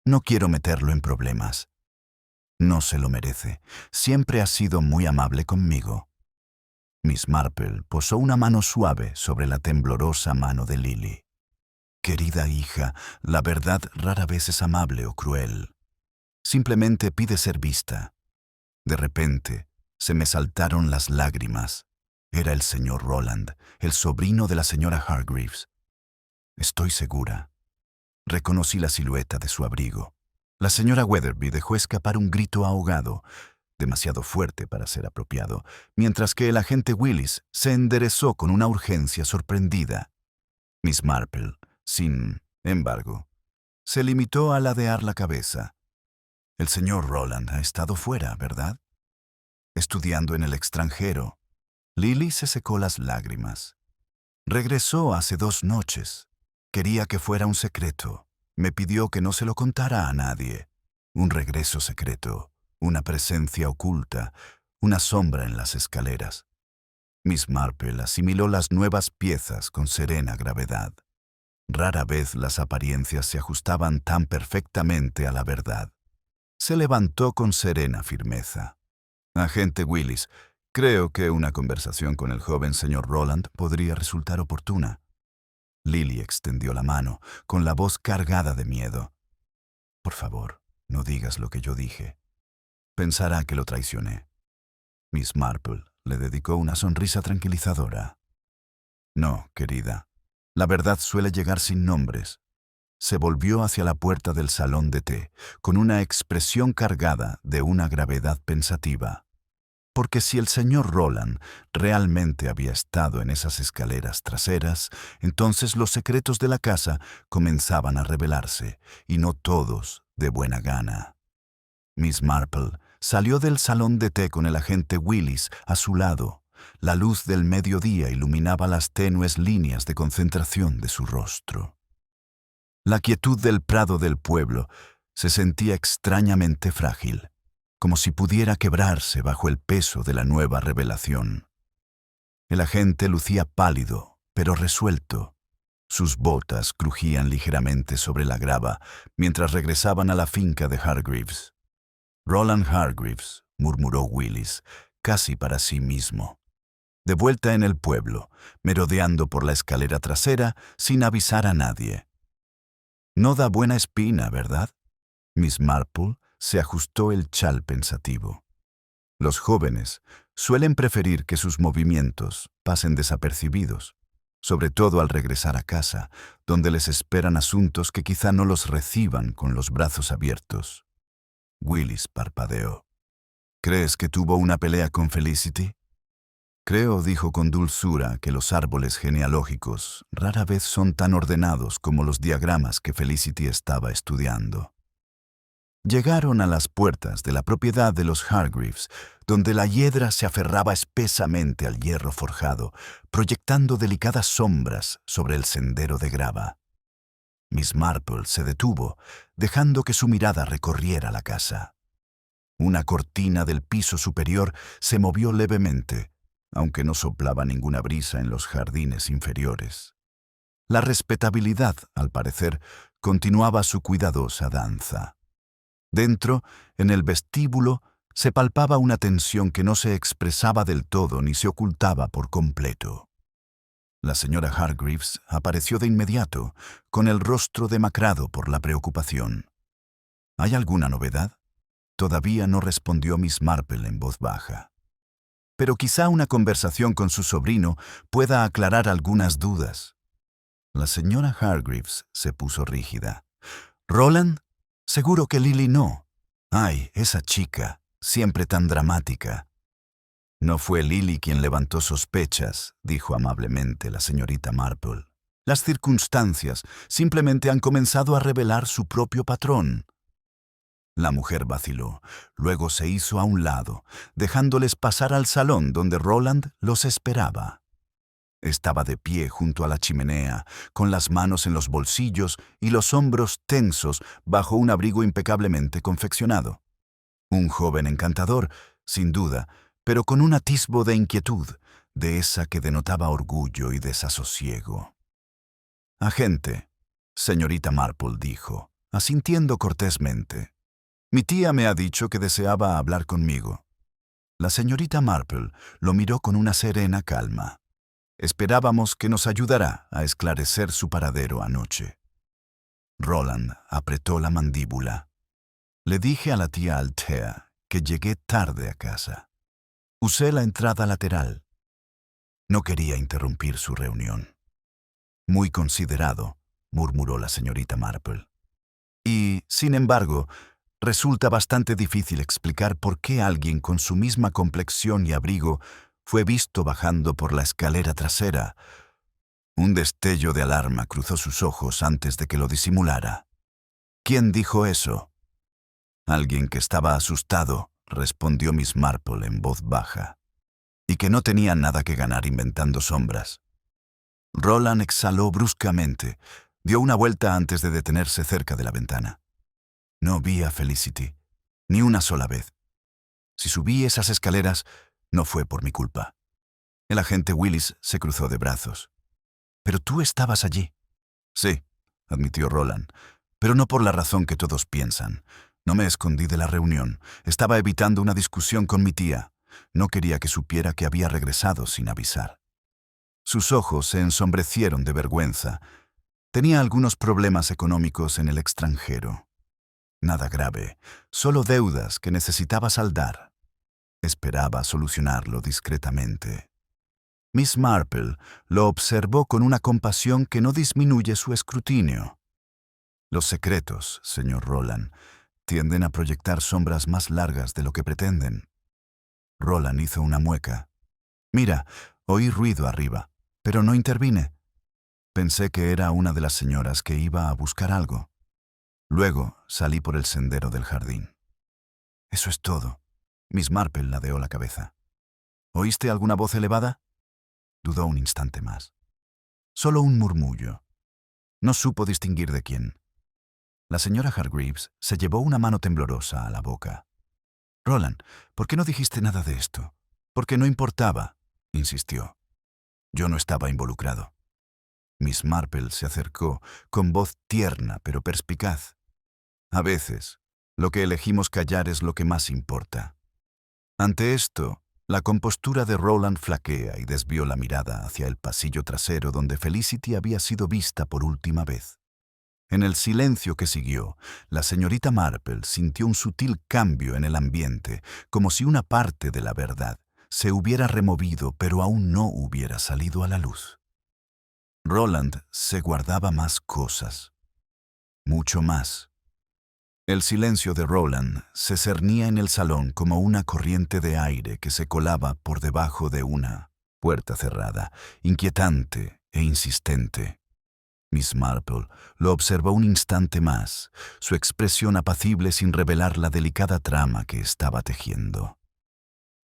No quiero meterlo en problemas. No se lo merece. Siempre ha sido muy amable conmigo. Miss Marple posó una mano suave sobre la temblorosa mano de Lily. Querida hija, la verdad rara vez es amable o cruel. Simplemente pide ser vista. De repente, se me saltaron las lágrimas. Era el señor Roland, el sobrino de la señora Hargreaves. Estoy segura. Reconocí la silueta de su abrigo. La señora Weatherby dejó escapar un grito ahogado, demasiado fuerte para ser apropiado, mientras que el agente Willis se enderezó con una urgencia sorprendida. Miss Marple, sin embargo, se limitó a ladear la cabeza. El señor Roland ha estado fuera, ¿verdad? Estudiando en el extranjero. Lily se secó las lágrimas. Regresó hace 2 noches. Quería que fuera un secreto. Me pidió que no se lo contara a nadie. Un regreso secreto, una presencia oculta, una sombra en las escaleras. Miss Marple asimiló las nuevas piezas con serena gravedad. Rara vez las apariencias se ajustaban tan perfectamente a la verdad. Se levantó con serena firmeza. Agente Willis, creo que una conversación con el joven señor Roland podría resultar oportuna. Lily extendió la mano, con la voz cargada de miedo. Por favor, no digas lo que yo dije. Pensará que lo traicioné. Miss Marple le dedicó una sonrisa tranquilizadora. No, querida, la verdad suele llegar sin nombres. Se volvió hacia la puerta del salón de té, con una expresión cargada de una gravedad pensativa. Porque si el señor Roland realmente había estado en esas escaleras traseras, entonces los secretos de la casa comenzaban a revelarse, y no todos de buena gana. Miss Marple salió del salón de té con el agente Willis a su lado. La luz del mediodía iluminaba las tenues líneas de concentración de su rostro. La quietud del prado del pueblo se sentía extrañamente frágil, como si pudiera quebrarse bajo el peso de la nueva revelación. El agente lucía pálido, pero resuelto. Sus botas crujían ligeramente sobre la grava mientras regresaban a la finca de Hargreaves. Roland Hargreaves, murmuró Willis, casi para sí mismo. De vuelta en el pueblo, merodeando por la escalera trasera sin avisar a nadie. No da buena espina, ¿verdad? Miss Marple se ajustó el chal pensativo. Los jóvenes suelen preferir que sus movimientos pasen desapercibidos, sobre todo al regresar a casa, donde les esperan asuntos que quizá no los reciban con los brazos abiertos. Willis parpadeó. ¿Crees que tuvo una pelea con Felicity? Creo, dijo con dulzura, que los árboles genealógicos rara vez son tan ordenados como los diagramas que Felicity estaba estudiando. Llegaron a las puertas de la propiedad de los Hargreaves, donde la hiedra se aferraba espesamente al hierro forjado, proyectando delicadas sombras sobre el sendero de grava. Miss Marple se detuvo, dejando que su mirada recorriera la casa. Una cortina del piso superior se movió levemente, aunque no soplaba ninguna brisa en los jardines inferiores. La respetabilidad, al parecer, continuaba su cuidadosa danza. Dentro, en el vestíbulo, se palpaba una tensión que no se expresaba del todo ni se ocultaba por completo. La señora Hargreaves apareció de inmediato, con el rostro demacrado por la preocupación. ¿Hay alguna novedad? Todavía no respondió Miss Marple en voz baja. Pero quizá una conversación con su sobrino pueda aclarar algunas dudas. La señora Hargreaves se puso rígida. ¿Roland? Seguro que Lily no. Ay, esa chica, siempre tan dramática. No fue Lily quien levantó sospechas, dijo amablemente la señorita Marple. Las circunstancias simplemente han comenzado a revelar su propio patrón. La mujer vaciló, luego se hizo a un lado, dejándoles pasar al salón donde Roland los esperaba. Estaba de pie junto a la chimenea, con las manos en los bolsillos y los hombros tensos bajo un abrigo impecablemente confeccionado. Un joven encantador, sin duda, pero con un atisbo de inquietud, de esa que denotaba orgullo y desasosiego. «Agente», señorita Marple dijo, asintiendo cortésmente. «Mi tía me ha dicho que deseaba hablar conmigo». La señorita Marple lo miró con una serena calma. «Esperábamos que nos ayudara a esclarecer su paradero anoche». Roland apretó la mandíbula. «Le dije a la tía Althea que llegué tarde a casa. Usé la entrada lateral». No quería interrumpir su reunión. «Muy considerado», murmuró la señorita Marple. «Y, sin embargo, resulta bastante difícil explicar por qué alguien con su misma complexión y abrigo fue visto bajando por la escalera trasera». Un destello de alarma cruzó sus ojos antes de que lo disimulara. «¿Quién dijo eso?» «Alguien que estaba asustado», respondió Miss Marple en voz baja, «y que no tenía nada que ganar inventando sombras». Roland exhaló bruscamente, dio una vuelta antes de detenerse cerca de la ventana. «No vi a Felicity, ni una sola vez. Si subí esas escaleras, no fue por mi culpa». El agente Willis se cruzó de brazos. «Pero tú estabas allí». «Sí», admitió Roland, «pero no por la razón que todos piensan. No me escondí de la reunión. Estaba evitando una discusión con mi tía. No quería que supiera que había regresado sin avisar». Sus ojos se ensombrecieron de vergüenza. Tenía algunos problemas económicos en el extranjero. Nada grave, solo deudas que necesitaba saldar. Esperaba solucionarlo discretamente. Miss Marple lo observó con una compasión que no disminuye su escrutinio. «Los secretos, señor Roland, tienden a proyectar sombras más largas de lo que pretenden». Roland hizo una mueca. «Mira, oí ruido arriba, pero no intervine. Pensé que era una de las señoras que iba a buscar algo. Luego salí por el sendero del jardín». «Eso es todo». Miss Marple ladeó la cabeza. «¿Oíste alguna voz elevada?» Dudó un instante más. «Solo un murmullo. No supo distinguir de quién». La señora Hargreaves se llevó una mano temblorosa a la boca. «Roland, ¿por qué no dijiste nada de esto?» «Porque no importaba», insistió. «Yo no estaba involucrado». Miss Marple se acercó, con voz tierna pero perspicaz. «A veces, lo que elegimos callar es lo que más importa». Ante esto, la compostura de Roland flaquea y desvió la mirada hacia el pasillo trasero donde Felicity había sido vista por última vez. En el silencio que siguió, la señorita Marple sintió un sutil cambio en el ambiente, como si una parte de la verdad se hubiera removido pero aún no hubiera salido a la luz. Roland se guardaba más cosas. Mucho más. El silencio de Roland se cernía en el salón como una corriente de aire que se colaba por debajo de una puerta cerrada, inquietante e insistente. Miss Marple lo observó un instante más, su expresión apacible sin revelar la delicada trama que estaba tejiendo.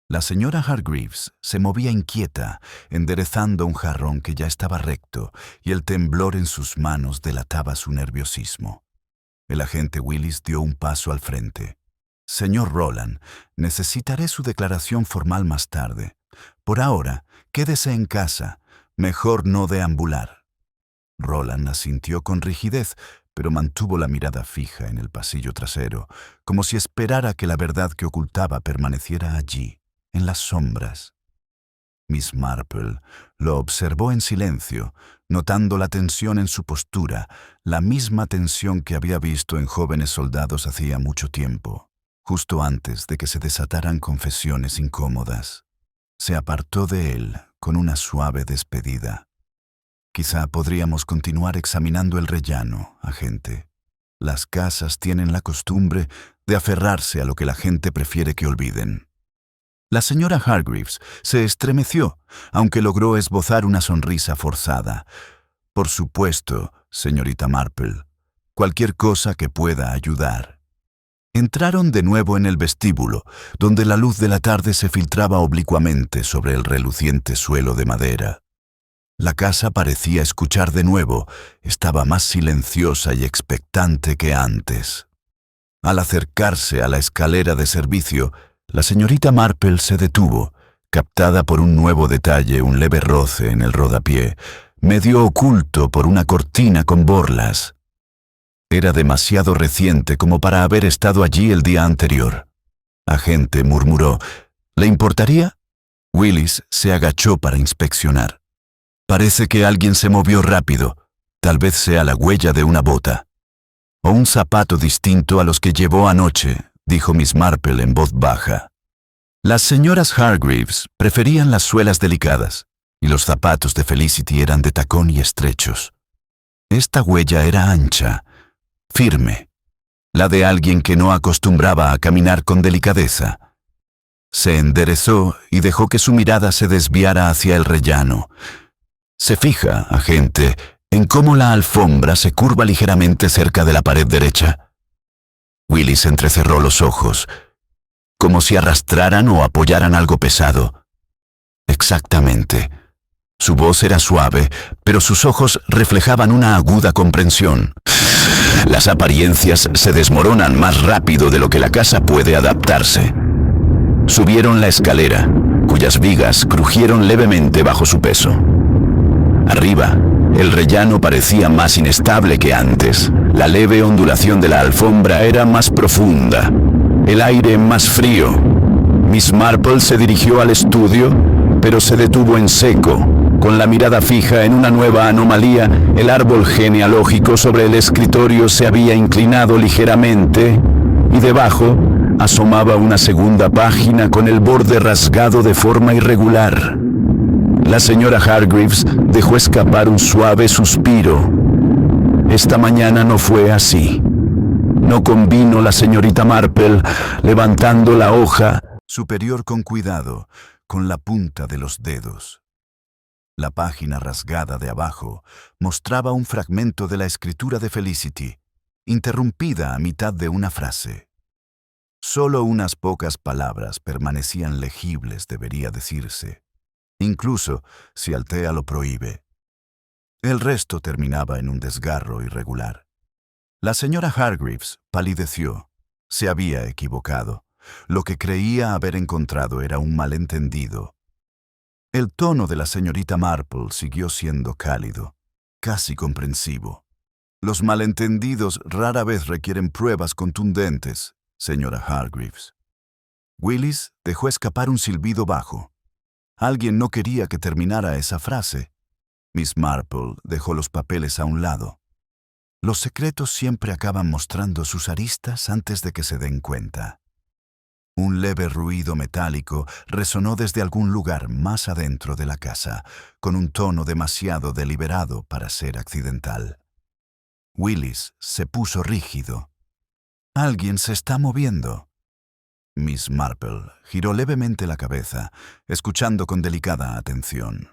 La señora Hargreaves se movía inquieta, enderezando un jarrón que ya estaba recto, y el temblor en sus manos delataba su nerviosismo. El agente Willis dio un paso al frente. «Señor Rowland, necesitaré su declaración formal más tarde. Por ahora, quédese en casa. Mejor no deambular». Rowland asintió con rigidez, pero mantuvo la mirada fija en el pasillo trasero, como si esperara que la verdad que ocultaba permaneciera allí, en las sombras. Miss Marple lo observó en silencio, notando la tensión en su postura, la misma tensión que había visto en jóvenes soldados hacía mucho tiempo, justo antes de que se desataran confesiones incómodas. Se apartó de él con una suave despedida. «Quizá podríamos continuar examinando el rellano, agente. Las casas tienen la costumbre de aferrarse a lo que la gente prefiere que olviden». La señora Hargreaves se estremeció, aunque logró esbozar una sonrisa forzada. «Por supuesto, señorita Marple. Cualquier cosa que pueda ayudar». Entraron de nuevo en el vestíbulo, donde la luz de la tarde se filtraba oblicuamente sobre el reluciente suelo de madera. La casa parecía escuchar de nuevo, estaba más silenciosa y expectante que antes. Al acercarse a la escalera de servicio, la señorita Marple se detuvo, captada por un nuevo detalle, un leve roce en el rodapié, medio oculto por una cortina con borlas. Era demasiado reciente como para haber estado allí el día anterior. «Agente», murmuró, «¿le importaría?» Willis se agachó para inspeccionar. «Parece que alguien se movió rápido, tal vez sea la huella de una bota. O un zapato distinto a los que llevó anoche», dijo Miss Marple en voz baja. Las señoras Hargreaves preferían las suelas delicadas, y los zapatos de Felicity eran de tacón y estrechos. Esta huella era ancha, firme, la de alguien que no acostumbraba a caminar con delicadeza. Se enderezó y dejó que su mirada se desviara hacia el rellano. «¿Se fija, agente, en cómo la alfombra se curva ligeramente cerca de la pared derecha?» Willis entrecerró los ojos, como si arrastraran o apoyaran algo pesado. «Exactamente». Su voz era suave, pero sus ojos reflejaban una aguda comprensión. «Las apariencias se desmoronan más rápido de lo que la casa puede adaptarse». Subieron la escalera, cuyas vigas crujieron levemente bajo su peso. Arriba, el rellano parecía más inestable que antes. La leve ondulación de la alfombra era más profunda, el aire más frío. Miss Marple se dirigió al estudio, pero se detuvo en seco, con la mirada fija en una nueva anomalía. El árbol genealógico sobre el escritorio se había inclinado ligeramente, y debajo asomaba una segunda página con el borde rasgado de forma irregular. La señora Hargreaves dejó escapar un suave suspiro. Esta mañana no fue así. No convino la señorita Marple, levantando la hoja superior con cuidado, con la punta de los dedos. La página rasgada de abajo mostraba un fragmento de la escritura de Felicity, interrumpida a mitad de una frase. Solo unas pocas palabras permanecían legibles, debería decirse, incluso si Althea lo prohíbe. El resto terminaba en un desgarro irregular. La señora Hargreaves palideció. Se había equivocado. Lo que creía haber encontrado era un malentendido. El tono de la señorita Marple siguió siendo cálido, casi comprensivo. «Los malentendidos rara vez requieren pruebas contundentes, señora Hargreaves». Willis dejó escapar un silbido bajo. Alguien no quería que terminara esa frase. Miss Marple dejó los papeles a un lado. Los secretos siempre acaban mostrando sus aristas antes de que se den cuenta. Un leve ruido metálico resonó desde algún lugar más adentro de la casa, con un tono demasiado deliberado para ser accidental. Willis se puso rígido. «Alguien se está moviendo». Miss Marple giró levemente la cabeza, escuchando con delicada atención.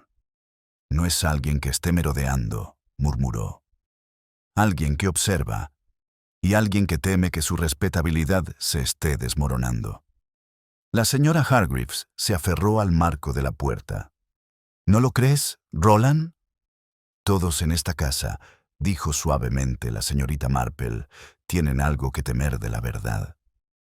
«No es alguien que esté merodeando», murmuró. «Alguien que observa, y alguien que teme que su respetabilidad se esté desmoronando». La señora Hargreaves se aferró al marco de la puerta. «¿No lo crees, Roland?» «Todos en esta casa», dijo suavemente la señorita Marple, «tienen algo que temer de la verdad».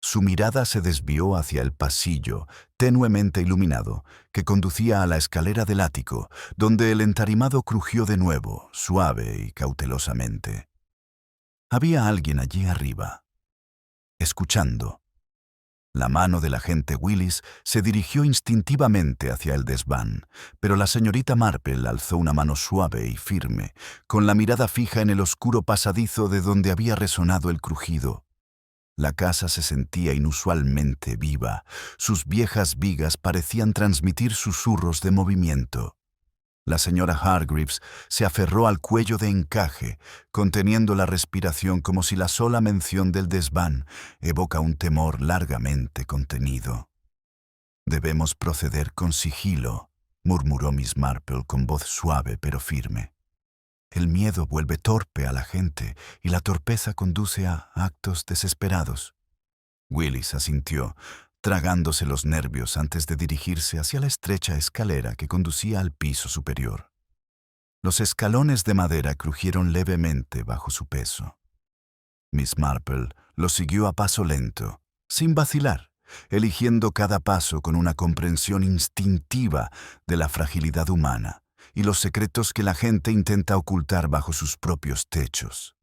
Su mirada se desvió hacia el pasillo, tenuemente iluminado, que conducía a la escalera del ático, donde el entarimado crujió de nuevo, suave y cautelosamente. Había alguien allí arriba, escuchando. La mano del agente Willis se dirigió instintivamente hacia el desván, pero la señorita Marple alzó una mano suave y firme, con la mirada fija en el oscuro pasadizo de donde había resonado el crujido. La casa se sentía inusualmente viva. Sus viejas vigas parecían transmitir susurros de movimiento. La señora Hargreaves se aferró al cuello de encaje, conteniendo la respiración como si la sola mención del desván evoca un temor largamente contenido. «Debemos proceder con sigilo», murmuró Miss Marple con voz suave pero firme. «El miedo vuelve torpe a la gente y la torpeza conduce a actos desesperados». Willis asintió, tragándose los nervios antes de dirigirse hacia la estrecha escalera que conducía al piso superior. Los escalones de madera crujieron levemente bajo su peso. Miss Marple lo siguió a paso lento, sin vacilar, eligiendo cada paso con una comprensión instintiva de la fragilidad humana y los secretos que la gente intenta ocultar bajo sus propios techos.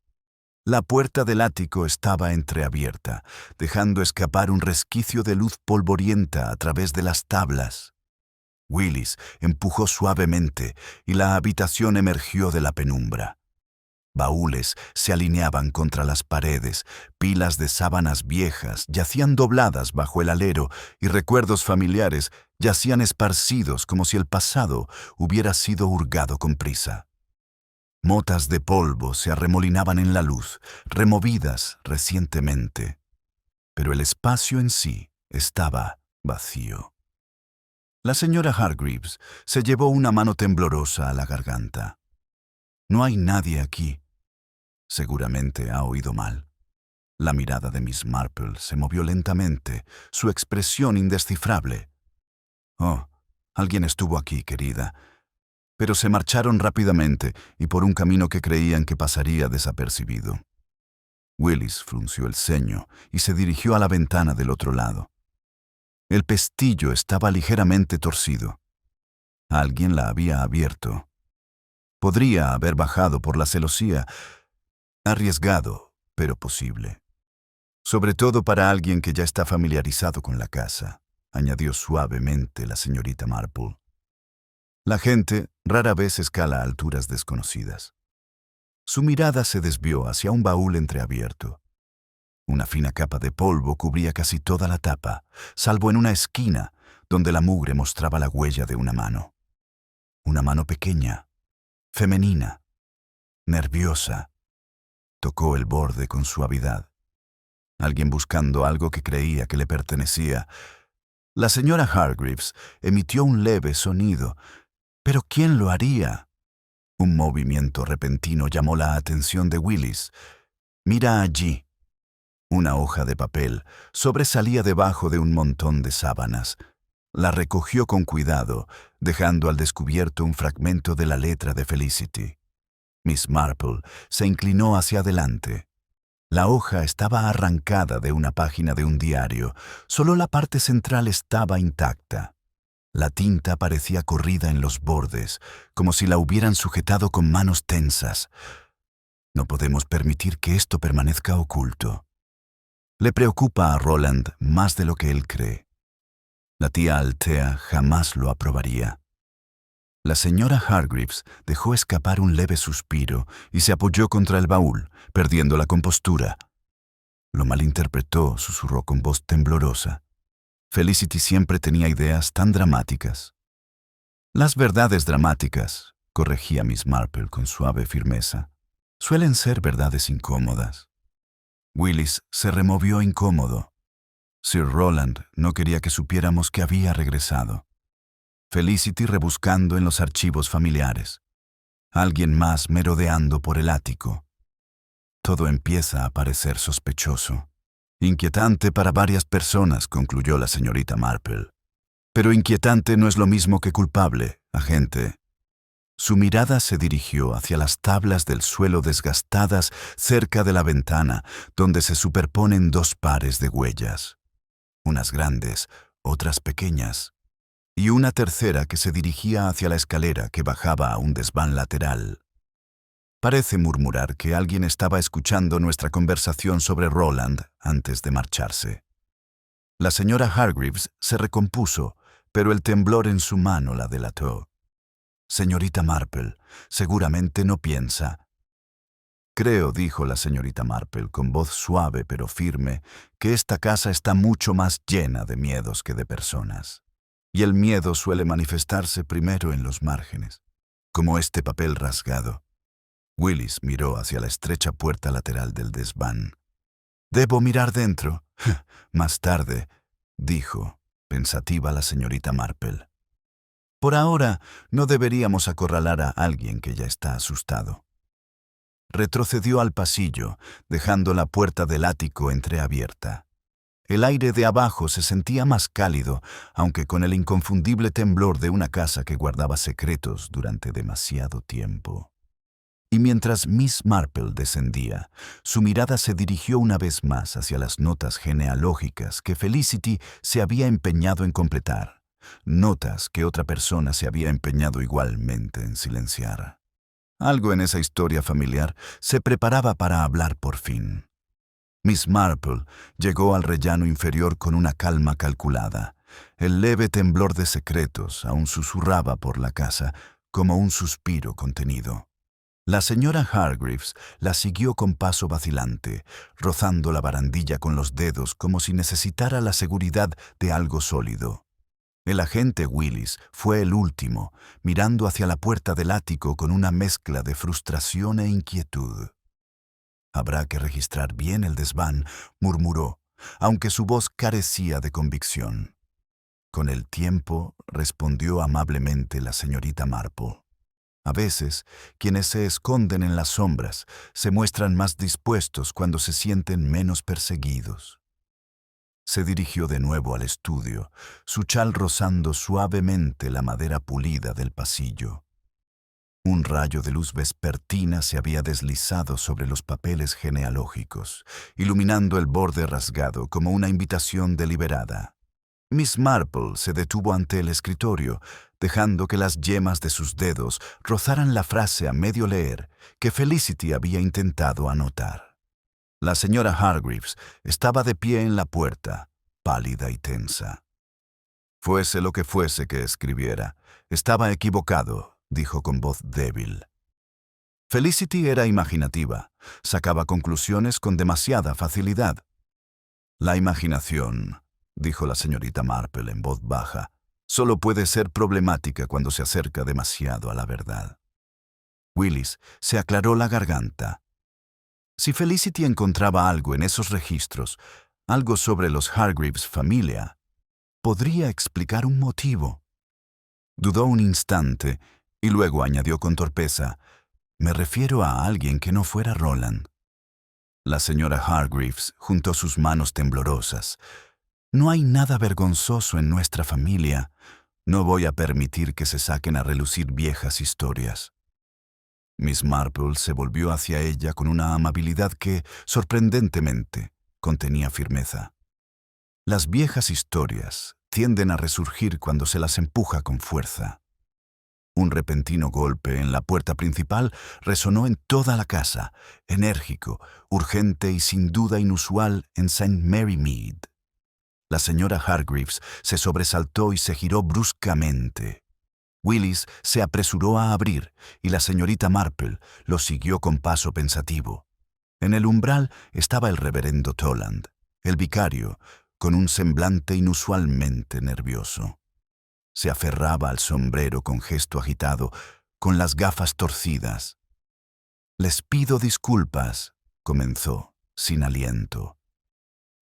La puerta del ático estaba entreabierta, dejando escapar un resquicio de luz polvorienta a través de las tablas. Willis empujó suavemente y la habitación emergió de la penumbra. Baúles se alineaban contra las paredes, pilas de sábanas viejas yacían dobladas bajo el alero y recuerdos familiares yacían esparcidos como si el pasado hubiera sido hurgado con prisa. Motas de polvo se arremolinaban en la luz, removidas recientemente, pero el espacio en sí estaba vacío. La señora Hargreaves se llevó una mano temblorosa a la garganta. «No hay nadie aquí». Seguramente ha oído mal. La mirada de Miss Marple se movió lentamente, su expresión indescifrable. «Oh, alguien estuvo aquí, querida». Pero se marcharon rápidamente y por un camino que creían que pasaría desapercibido. Willis frunció el ceño y se dirigió a la ventana del otro lado. El pestillo estaba ligeramente torcido. Alguien la había abierto. Podría haber bajado por la celosía, arriesgado, pero posible. Sobre todo para alguien que ya está familiarizado con la casa, añadió suavemente la señorita Marple. La gente rara vez escala a alturas desconocidas. Su mirada se desvió hacia un baúl entreabierto. Una fina capa de polvo cubría casi toda la tapa, salvo en una esquina donde la mugre mostraba la huella de una mano. Una mano pequeña, femenina, nerviosa. Tocó el borde con suavidad. Alguien buscando algo que creía que le pertenecía. La señora Hargreaves emitió un leve sonido. ¿Pero quién lo haría? Un movimiento repentino llamó la atención de Willis. «Mira allí». Una hoja de papel sobresalía debajo de un montón de sábanas. La recogió con cuidado, dejando al descubierto un fragmento de la letra de Felicity. Miss Marple se inclinó hacia adelante. La hoja estaba arrancada de una página de un diario. Solo la parte central estaba intacta. La tinta parecía corrida en los bordes, como si la hubieran sujetado con manos tensas. No podemos permitir que esto permanezca oculto. Le preocupa a Roland más de lo que él cree. La tía Althea jamás lo aprobaría. La señora Hargreaves dejó escapar un leve suspiro y se apoyó contra el baúl, perdiendo la compostura. Lo malinterpretó, susurró con voz temblorosa. Felicity siempre tenía ideas tan dramáticas. Las verdades dramáticas, corregía Miss Marple con suave firmeza, suelen ser verdades incómodas. Willis se removió incómodo. Sir Roland no quería que supiéramos que había regresado. Felicity rebuscando en los archivos familiares. Alguien más merodeando por el ático. Todo empieza a parecer sospechoso. Inquietante para varias personas, concluyó la señorita Marple. Pero inquietante no es lo mismo que culpable, agente. Su mirada se dirigió hacia las tablas del suelo desgastadas cerca de la ventana, donde se superponen dos pares de huellas. Unas grandes, otras pequeñas, y una tercera que se dirigía hacia la escalera que bajaba a un desván lateral. Parece murmurar que alguien estaba escuchando nuestra conversación sobre Roland antes de marcharse. La señora Hargreaves se recompuso, pero el temblor en su mano la delató. Señorita Marple, seguramente no piensa. Creo, dijo la señorita Marple con voz suave pero firme, que esta casa está mucho más llena de miedos que de personas. Y el miedo suele manifestarse primero en los márgenes, como este papel rasgado. Willis miró hacia la estrecha puerta lateral del desván. «Debo mirar dentro». «Más tarde», dijo, pensativa la señorita Marple. «Por ahora, no deberíamos acorralar a alguien que ya está asustado». Retrocedió al pasillo, dejando la puerta del ático entreabierta. El aire de abajo se sentía más cálido, aunque con el inconfundible temblor de una casa que guardaba secretos durante demasiado tiempo. Y mientras Miss Marple descendía, su mirada se dirigió una vez más hacia las notas genealógicas que Felicity se había empeñado en completar, notas que otra persona se había empeñado igualmente en silenciar. Algo en esa historia familiar se preparaba para hablar por fin. Miss Marple llegó al rellano inferior con una calma calculada. El leve temblor de secretos aún susurraba por la casa como un suspiro contenido. La señora Hargreaves la siguió con paso vacilante, rozando la barandilla con los dedos como si necesitara la seguridad de algo sólido. El agente Willis fue el último, mirando hacia la puerta del ático con una mezcla de frustración e inquietud. «Habrá que registrar bien el desván», murmuró, aunque su voz carecía de convicción. «Con el tiempo», respondió amablemente la señorita Marple. A veces, quienes se esconden en las sombras se muestran más dispuestos cuando se sienten menos perseguidos. Se dirigió de nuevo al estudio, su chal rozando suavemente la madera pulida del pasillo. Un rayo de luz vespertina se había deslizado sobre los papeles genealógicos, iluminando el borde rasgado como una invitación deliberada. Miss Marple se detuvo ante el escritorio, dejando que las yemas de sus dedos rozaran la frase a medio leer que Felicity había intentado anotar. La señora Hargreaves estaba de pie en la puerta, pálida y tensa. «Fuese lo que fuese que escribiera, estaba equivocado», dijo con voz débil. Felicity era imaginativa, sacaba conclusiones con demasiada facilidad. «La imaginación», dijo la señorita Marple en voz baja, «solo puede ser problemática cuando se acerca demasiado a la verdad». Willis se aclaró la garganta. Si Felicity encontraba algo en esos registros, algo sobre los Hargreaves familia, podría explicar un motivo. Dudó un instante y luego añadió con torpeza, «Me refiero a alguien que no fuera Roland». La señora Hargreaves juntó sus manos temblorosas. «No hay nada vergonzoso en nuestra familia. No voy a permitir que se saquen a relucir viejas historias». Miss Marple se volvió hacia ella con una amabilidad que, sorprendentemente, contenía firmeza. Las viejas historias tienden a resurgir cuando se las empuja con fuerza. Un repentino golpe en la puerta principal resonó en toda la casa, enérgico, urgente y sin duda inusual en St. Mary Mead. La señora Hargreaves se sobresaltó y se giró bruscamente. Willis se apresuró a abrir y la señorita Marple lo siguió con paso pensativo. En el umbral estaba el reverendo Toland, el vicario, con un semblante inusualmente nervioso. Se aferraba al sombrero con gesto agitado, con las gafas torcidas. «Les pido disculpas», comenzó, sin aliento.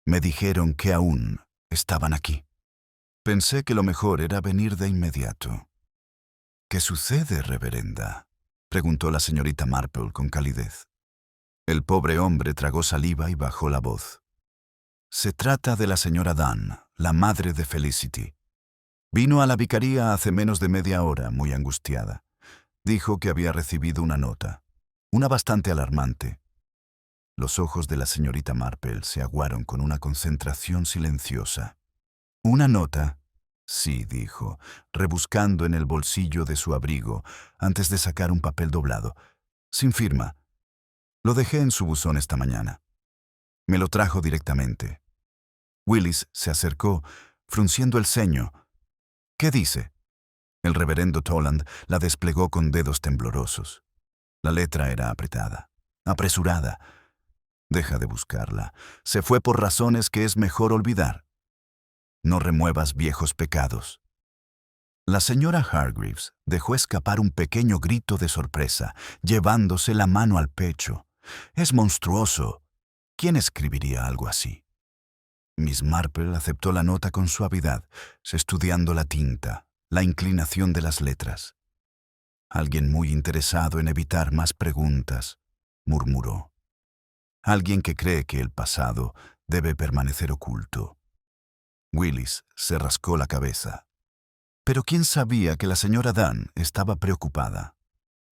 «Me dijeron que aún estaban aquí. Pensé que lo mejor era venir de inmediato. «¿Qué sucede, reverenda?», preguntó la señorita Marple con calidez. El pobre hombre tragó saliva y bajó la voz. «Se trata de la señora Dunn, la madre de Felicity. Vino a la vicaría hace menos de media hora, muy angustiada. Dijo que había recibido una nota, una bastante alarmante». Los ojos de la señorita Marple se aguaron con una concentración silenciosa. «¿Una nota?», «Sí», dijo, rebuscando en el bolsillo de su abrigo antes de sacar un papel doblado. «Sin firma. Lo dejé en su buzón esta mañana. Me lo trajo directamente». Willis se acercó, frunciendo el ceño. «¿Qué dice?». El reverendo Toland la desplegó con dedos temblorosos. La letra era apretada, apresurada. «Deja de buscarla. Se fue por razones que es mejor olvidar. No remuevas viejos pecados». La señora Hargreaves dejó escapar un pequeño grito de sorpresa, llevándose la mano al pecho. «Es monstruoso. ¿Quién escribiría algo así?». Miss Marple aceptó la nota con suavidad, estudiando la tinta, la inclinación de las letras. «Alguien muy interesado en evitar más preguntas», murmuró. «Alguien que cree que el pasado debe permanecer oculto». Willis se rascó la cabeza. Pero ¿quién sabía que la señora Dunn estaba preocupada?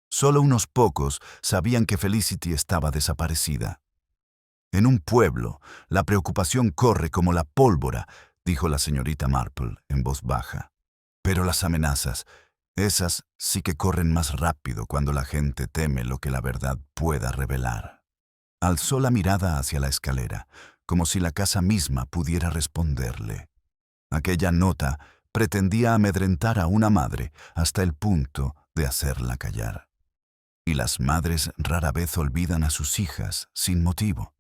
Solo unos pocos sabían que Felicity estaba desaparecida. «En un pueblo, la preocupación corre como la pólvora», dijo la señorita Marple en voz baja. «Pero las amenazas, esas sí que corren más rápido cuando la gente teme lo que la verdad pueda revelar». Alzó la mirada hacia la escalera, como si la casa misma pudiera responderle. Aquella nota pretendía amedrentar a una madre hasta el punto de hacerla callar. Y las madres rara vez olvidan a sus hijas sin motivo.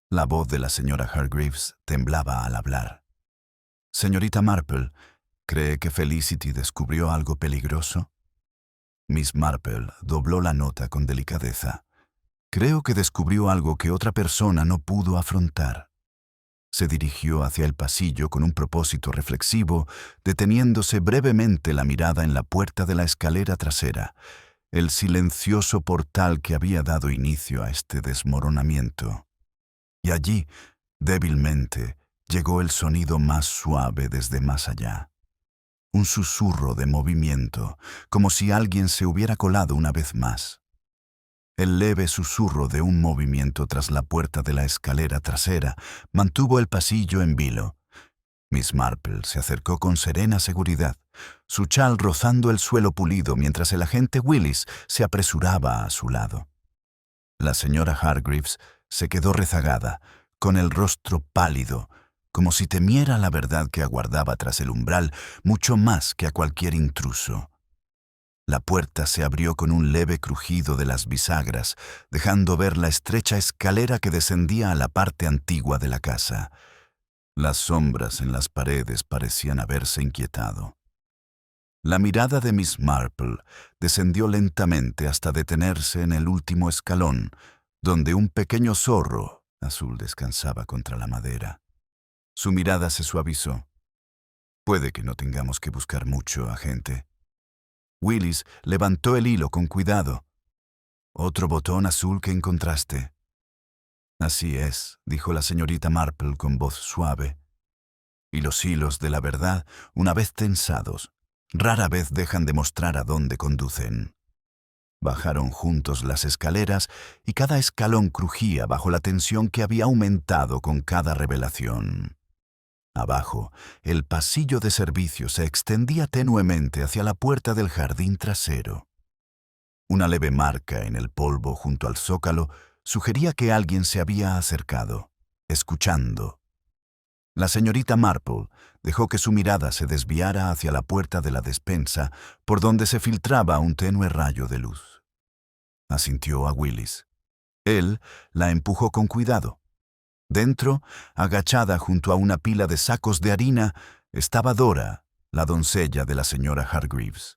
La voz de la señora Hargreaves temblaba al hablar. «Señorita Marple, ¿cree que Felicity descubrió algo peligroso?». Miss Marple dobló la nota con delicadeza. «Creo que descubrió algo que otra persona no pudo afrontar». Se dirigió hacia el pasillo con un propósito reflexivo, deteniéndose brevemente la mirada en la puerta de la escalera trasera, el silencioso portal que había dado inicio a este desmoronamiento. Y allí, débilmente, llegó el sonido más suave desde más allá. Un susurro de movimiento, como si alguien se hubiera colado una vez más. El leve susurro de un movimiento tras la puerta de la escalera trasera mantuvo el pasillo en vilo. Miss Marple se acercó con serena seguridad, su chal rozando el suelo pulido mientras el agente Willis se apresuraba a su lado. La señora Hargreaves se quedó rezagada, con el rostro pálido, como si temiera la verdad que aguardaba tras el umbral mucho más que a cualquier intruso. La puerta se abrió con un leve crujido de las bisagras, dejando ver la estrecha escalera que descendía a la parte antigua de la casa. Las sombras en las paredes parecían haberse inquietado. La mirada de Miss Marple descendió lentamente hasta detenerse en el último escalón, donde un pequeño zorro azul descansaba contra la madera. Su mirada se suavizó. «Puede que no tengamos que buscar mucho, agente». Willis levantó el hilo con cuidado. «¿Otro botón azul que encontraste?». «Así es», dijo la señorita Marple con voz suave. «Y los hilos de la verdad, una vez tensados, rara vez dejan de mostrar a dónde conducen». Bajaron juntos las escaleras y cada escalón crujía bajo la tensión que había aumentado con cada revelación. Abajo, el pasillo de servicio se extendía tenuemente hacia la puerta del jardín trasero. Una leve marca en el polvo junto al zócalo sugería que alguien se había acercado, escuchando. La señorita Marple dejó que su mirada se desviara hacia la puerta de la despensa, por donde se filtraba un tenue rayo de luz. Asintió a Willis. Él la empujó con cuidado. Dentro, agachada junto a una pila de sacos de harina, estaba Dora, la doncella de la señora Hargreaves.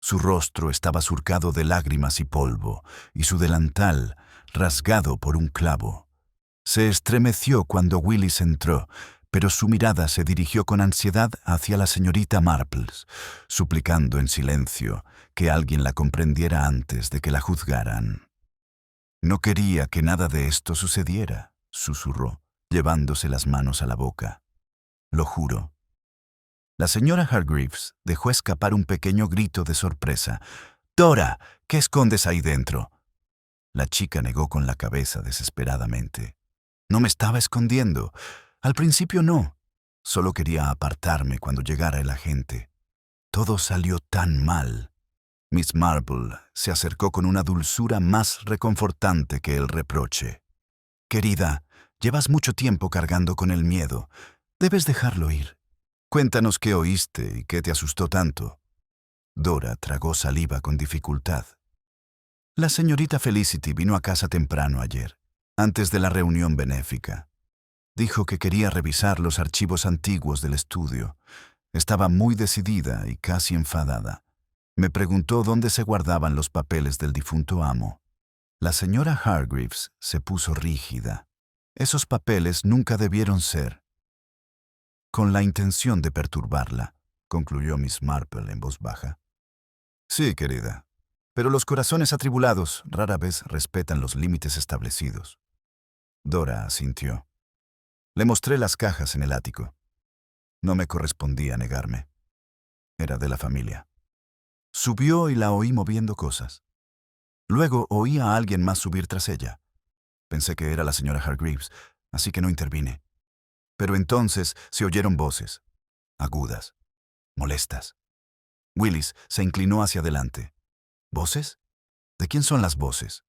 Su rostro estaba surcado de lágrimas y polvo, y su delantal, rasgado por un clavo. Se estremeció cuando Willis entró, pero su mirada se dirigió con ansiedad hacia la señorita Marples, suplicando en silencio que alguien la comprendiera antes de que la juzgaran. No quería que nada de esto sucediera, susurró, llevándose las manos a la boca. Lo juro. La señora Hargreaves dejó escapar un pequeño grito de sorpresa. «Dora, ¿qué escondes ahí dentro?» La chica negó con la cabeza desesperadamente. «No me estaba escondiendo. Al principio no. Solo quería apartarme cuando llegara el agente. Todo salió tan mal». Miss Marple se acercó con una dulzura más reconfortante que el reproche. «Querida, llevas mucho tiempo cargando con el miedo. Debes dejarlo ir. Cuéntanos qué oíste y qué te asustó tanto». Dora tragó saliva con dificultad. La señorita Felicity vino a casa temprano ayer, antes de la reunión benéfica. Dijo que quería revisar los archivos antiguos del estudio. Estaba muy decidida y casi enfadada. Me preguntó dónde se guardaban los papeles del difunto amo. La señora Hargreaves se puso rígida. Esos papeles nunca debieron ser. Con la intención de perturbarla, concluyó Miss Marple en voz baja. Sí, querida, pero los corazones atribulados rara vez respetan los límites establecidos. Dora asintió. Le mostré las cajas en el ático. No me correspondía negarme. Era de la familia. Subió y la oí moviendo cosas. Luego oí a alguien más subir tras ella. Pensé que era la señora Hargreaves, así que no intervine. Pero entonces se oyeron voces, agudas, molestas. Willis se inclinó hacia adelante. ¿Voces? ¿De quién son las voces?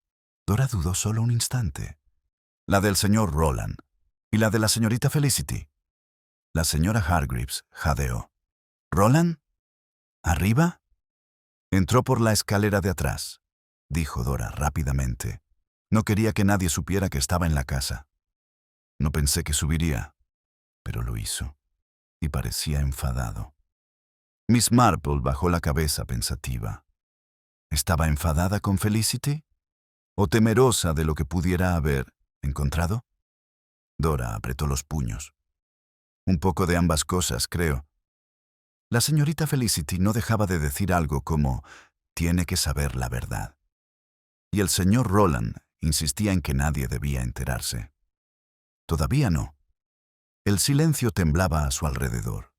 Dora dudó solo un instante. La del señor Roland y la de la señorita Felicity. La señora Hargreaves jadeó. ¿Roland? ¿Arriba? Entró por la escalera de atrás, dijo Dora rápidamente. No quería que nadie supiera que estaba en la casa. No pensé que subiría, pero lo hizo, y parecía enfadado. Miss Marple bajó la cabeza pensativa. ¿Estaba enfadada con Felicity? ¿O temerosa de lo que pudiera haber encontrado? Dora apretó los puños. Un poco de ambas cosas, creo. La señorita Felicity no dejaba de decir algo como «tiene que saber la verdad». Y el señor Roland insistía en que nadie debía enterarse. Todavía no. El silencio temblaba a su alrededor.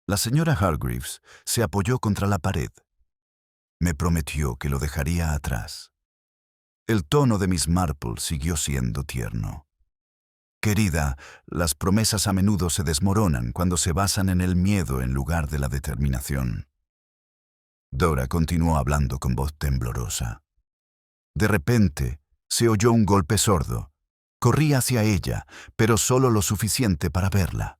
La señora Hargreaves se apoyó contra la pared. Me prometió que lo dejaría atrás. El tono de Miss Marple siguió siendo tierno. Querida, las promesas a menudo se desmoronan cuando se basan en el miedo en lugar de la determinación. Dora continuó hablando con voz temblorosa. De repente, se oyó un golpe sordo. Corrí hacia ella, pero solo lo suficiente para verla.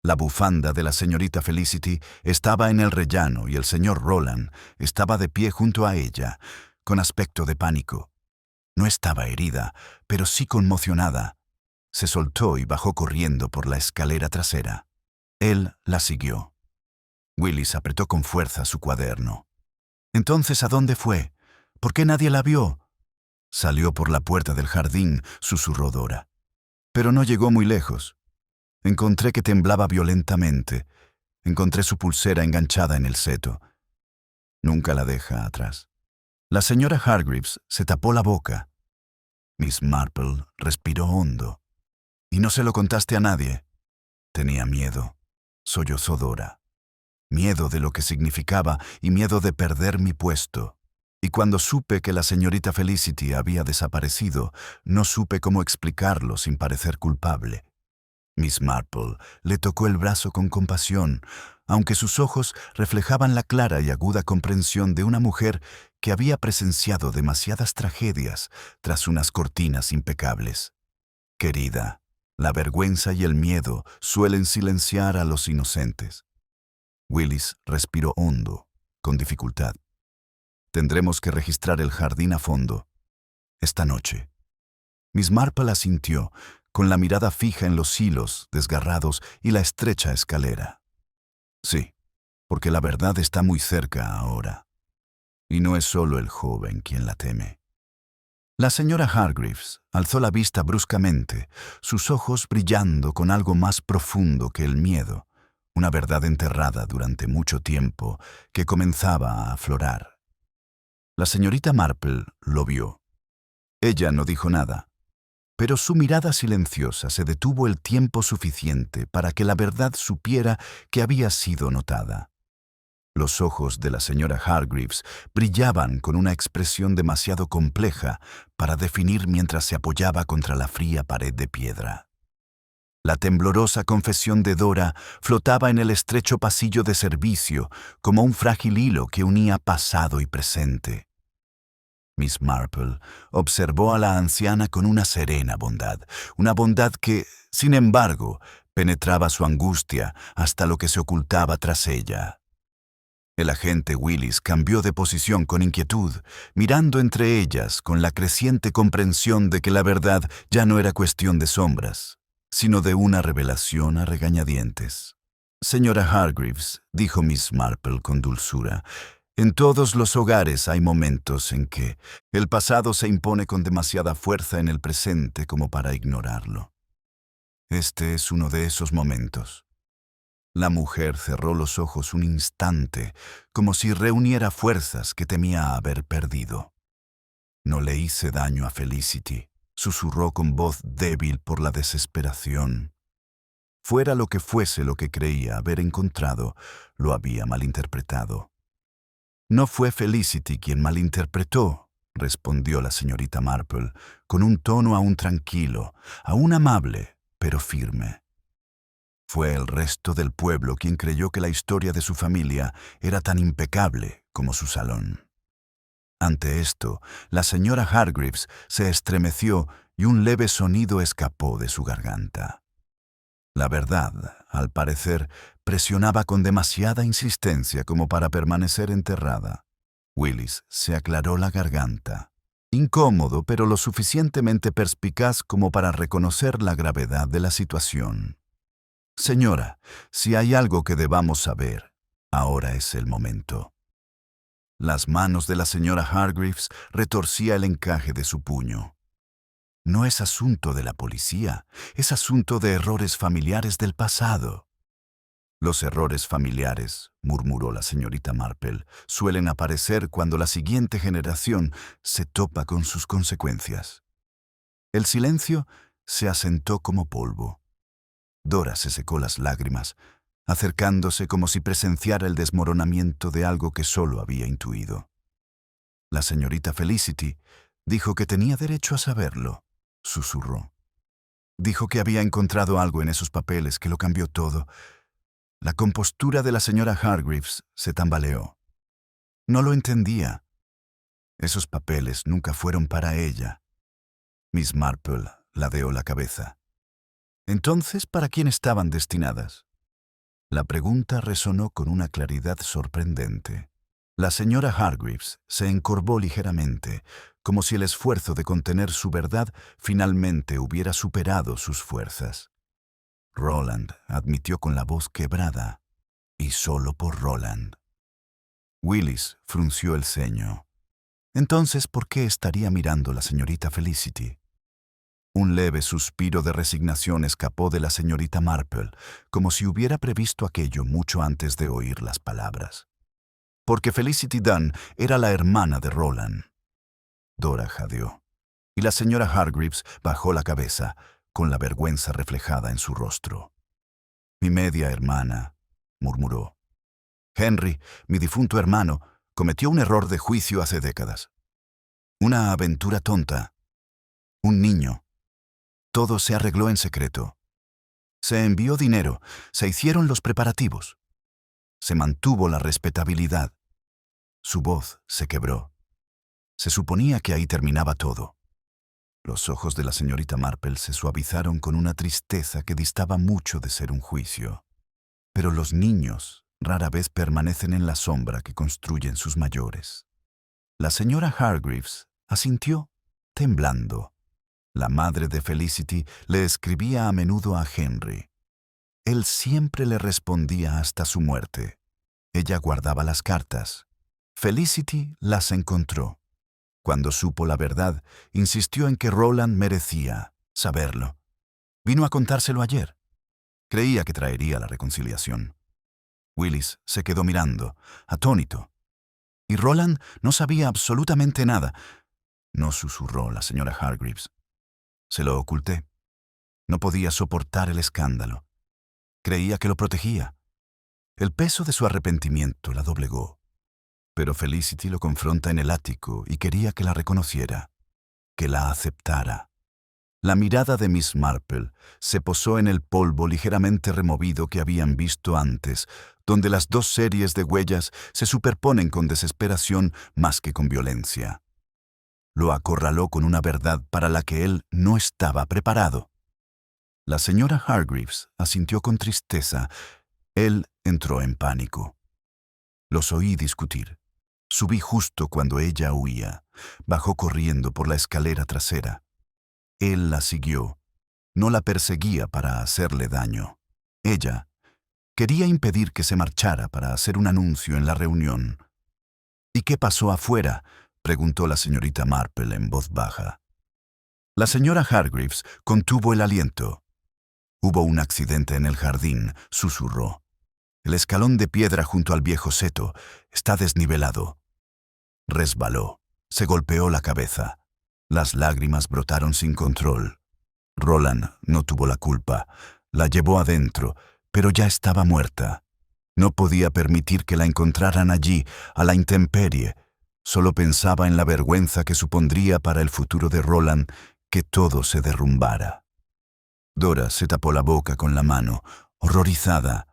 La bufanda de la señorita Felicity estaba en el rellano y el señor Roland estaba de pie junto a ella, con aspecto de pánico. No estaba herida, pero sí conmocionada. Se soltó y bajó corriendo por la escalera trasera. Él la siguió. Willis apretó con fuerza su cuaderno. «Entonces, ¿a dónde fue? ¿Por qué nadie la vio?» «Salió por la puerta del jardín», susurró Dora. «Pero no llegó muy lejos. Encontré que temblaba violentamente. Encontré su pulsera enganchada en el seto. Nunca la deja atrás». La señora Hargreaves se tapó la boca. Miss Marple respiró hondo. «¿Y no se lo contaste a nadie?» «Tenía miedo», sollozó Dora. «Miedo de lo que significaba y miedo de perder mi puesto. Y cuando supe que la señorita Felicity había desaparecido, no supe cómo explicarlo sin parecer culpable». Miss Marple le tocó el brazo con compasión, aunque sus ojos reflejaban la clara y aguda comprensión de una mujer que había presenciado demasiadas tragedias tras unas cortinas impecables. «Querida, la vergüenza y el miedo suelen silenciar a los inocentes». Willis respiró hondo, con dificultad. «Tendremos que registrar el jardín a fondo. Esta noche». Miss Marple asintió, con la mirada fija en los hilos desgarrados y la estrecha escalera. «Sí, porque la verdad está muy cerca ahora. Y no es solo el joven quien la teme». La señora Hargreaves alzó la vista bruscamente, sus ojos brillando con algo más profundo que el miedo, una verdad enterrada durante mucho tiempo que comenzaba a aflorar. La señorita Marple lo vio. Ella no dijo nada, pero su mirada silenciosa se detuvo el tiempo suficiente para que la verdad supiera que había sido notada. Los ojos de la señora Hargreaves brillaban con una expresión demasiado compleja para definir mientras se apoyaba contra la fría pared de piedra. La temblorosa confesión de Dora flotaba en el estrecho pasillo de servicio como un frágil hilo que unía pasado y presente. Miss Marple observó a la anciana con una serena bondad, una bondad que, sin embargo, penetraba su angustia hasta lo que se ocultaba tras ella. El agente Willis cambió de posición con inquietud, mirando entre ellas con la creciente comprensión de que la verdad ya no era cuestión de sombras, sino de una revelación a regañadientes. «Señora Hargreaves», dijo Miss Marple con dulzura, «en todos los hogares hay momentos en que el pasado se impone con demasiada fuerza en el presente como para ignorarlo. Este es uno de esos momentos». La mujer cerró los ojos un instante, como si reuniera fuerzas que temía haber perdido. «No le hice daño a Felicity», susurró con voz débil por la desesperación. Fuera lo que fuese lo que creía haber encontrado, lo había malinterpretado. «No fue Felicity quien malinterpretó», respondió la señorita Marple, con un tono aún tranquilo, aún amable, pero firme. Fue el resto del pueblo quien creyó que la historia de su familia era tan impecable como su salón. Ante esto, la señora Hargreaves se estremeció y un leve sonido escapó de su garganta. La verdad, al parecer, presionaba con demasiada insistencia como para permanecer enterrada. Willis se aclaró la garganta, incómodo pero lo suficientemente perspicaz como para reconocer la gravedad de la situación. «Señora, si hay algo que debamos saber, ahora es el momento». Las manos de la señora Hargreaves retorcía el encaje de su puño. «No es asunto de la policía, es asunto de errores familiares del pasado». «Los errores familiares», murmuró la señorita Marple, «suelen aparecer cuando la siguiente generación se topa con sus consecuencias». El silencio se asentó como polvo. Dora se secó las lágrimas, acercándose como si presenciara el desmoronamiento de algo que solo había intuido. «La señorita Felicity dijo que tenía derecho a saberlo», susurró. «Dijo que había encontrado algo en esos papeles que lo cambió todo». La compostura de la señora Hargreaves se tambaleó. No lo entendía. Esos papeles nunca fueron para ella. Miss Marple ladeó la cabeza. «Entonces, ¿para quién estaban destinadas?». La pregunta resonó con una claridad sorprendente. La señora Hargreaves se encorvó ligeramente, como si el esfuerzo de contener su verdad finalmente hubiera superado sus fuerzas. «Roland», admitió con la voz quebrada, «y solo por Roland». Willis frunció el ceño. Entonces, ¿por qué estaría mirando la señorita Felicity? Un leve suspiro de resignación escapó de la señorita Marple, como si hubiera previsto aquello mucho antes de oír las palabras. Porque Felicity Dunn era la hermana de Roland. Dora jadeó, y la señora Hargreaves bajó la cabeza, con la vergüenza reflejada en su rostro. «Mi media hermana», murmuró. «Henry, mi difunto hermano, cometió un error de juicio hace décadas. Una aventura tonta. Un niño. Todo se arregló en secreto. Se envió dinero, se hicieron los preparativos. Se mantuvo la respetabilidad. Su voz se quebró. Se suponía que ahí terminaba todo». Los ojos de la señorita Marple se suavizaron con una tristeza que distaba mucho de ser un juicio. Pero los niños rara vez permanecen en la sombra que construyen sus mayores. La señora Hargreaves asintió, temblando. La madre de Felicity le escribía a menudo a Henry. Él siempre le respondía hasta su muerte. Ella guardaba las cartas. Felicity las encontró. Cuando supo la verdad, insistió en que Roland merecía saberlo. Vino a contárselo ayer. Creía que traería la reconciliación. Willis se quedó mirando, atónito. Y Roland no sabía absolutamente nada. No susurró la señora Hargreaves. Se lo oculté. No podía soportar el escándalo. Creía que lo protegía. El peso de su arrepentimiento la doblegó. Pero Felicity lo confronta en el ático y quería que la reconociera, que la aceptara. La mirada de Miss Marple se posó en el polvo ligeramente removido que habían visto antes, donde las dos series de huellas se superponen con desesperación más que con violencia. Lo acorraló con una verdad para la que él no estaba preparado. La señora Hargreaves asintió con tristeza. Él entró en pánico. Los oí discutir. Subí justo cuando ella huía. Bajó corriendo por la escalera trasera. Él la siguió. No la perseguía para hacerle daño. Ella quería impedir que se marchara para hacer un anuncio en la reunión. ¿Y qué pasó afuera?, preguntó la señorita Marple en voz baja. La señora Hargreaves contuvo el aliento. Hubo un accidente en el jardín, susurró. El escalón de piedra junto al viejo seto está desnivelado. Resbaló. Se golpeó la cabeza. Las lágrimas brotaron sin control. Roland no tuvo la culpa. La llevó adentro, pero ya estaba muerta. No podía permitir que la encontraran allí, a la intemperie. Solo pensaba en la vergüenza que supondría para el futuro de Roland que todo se derrumbara. Dora se tapó la boca con la mano, horrorizada.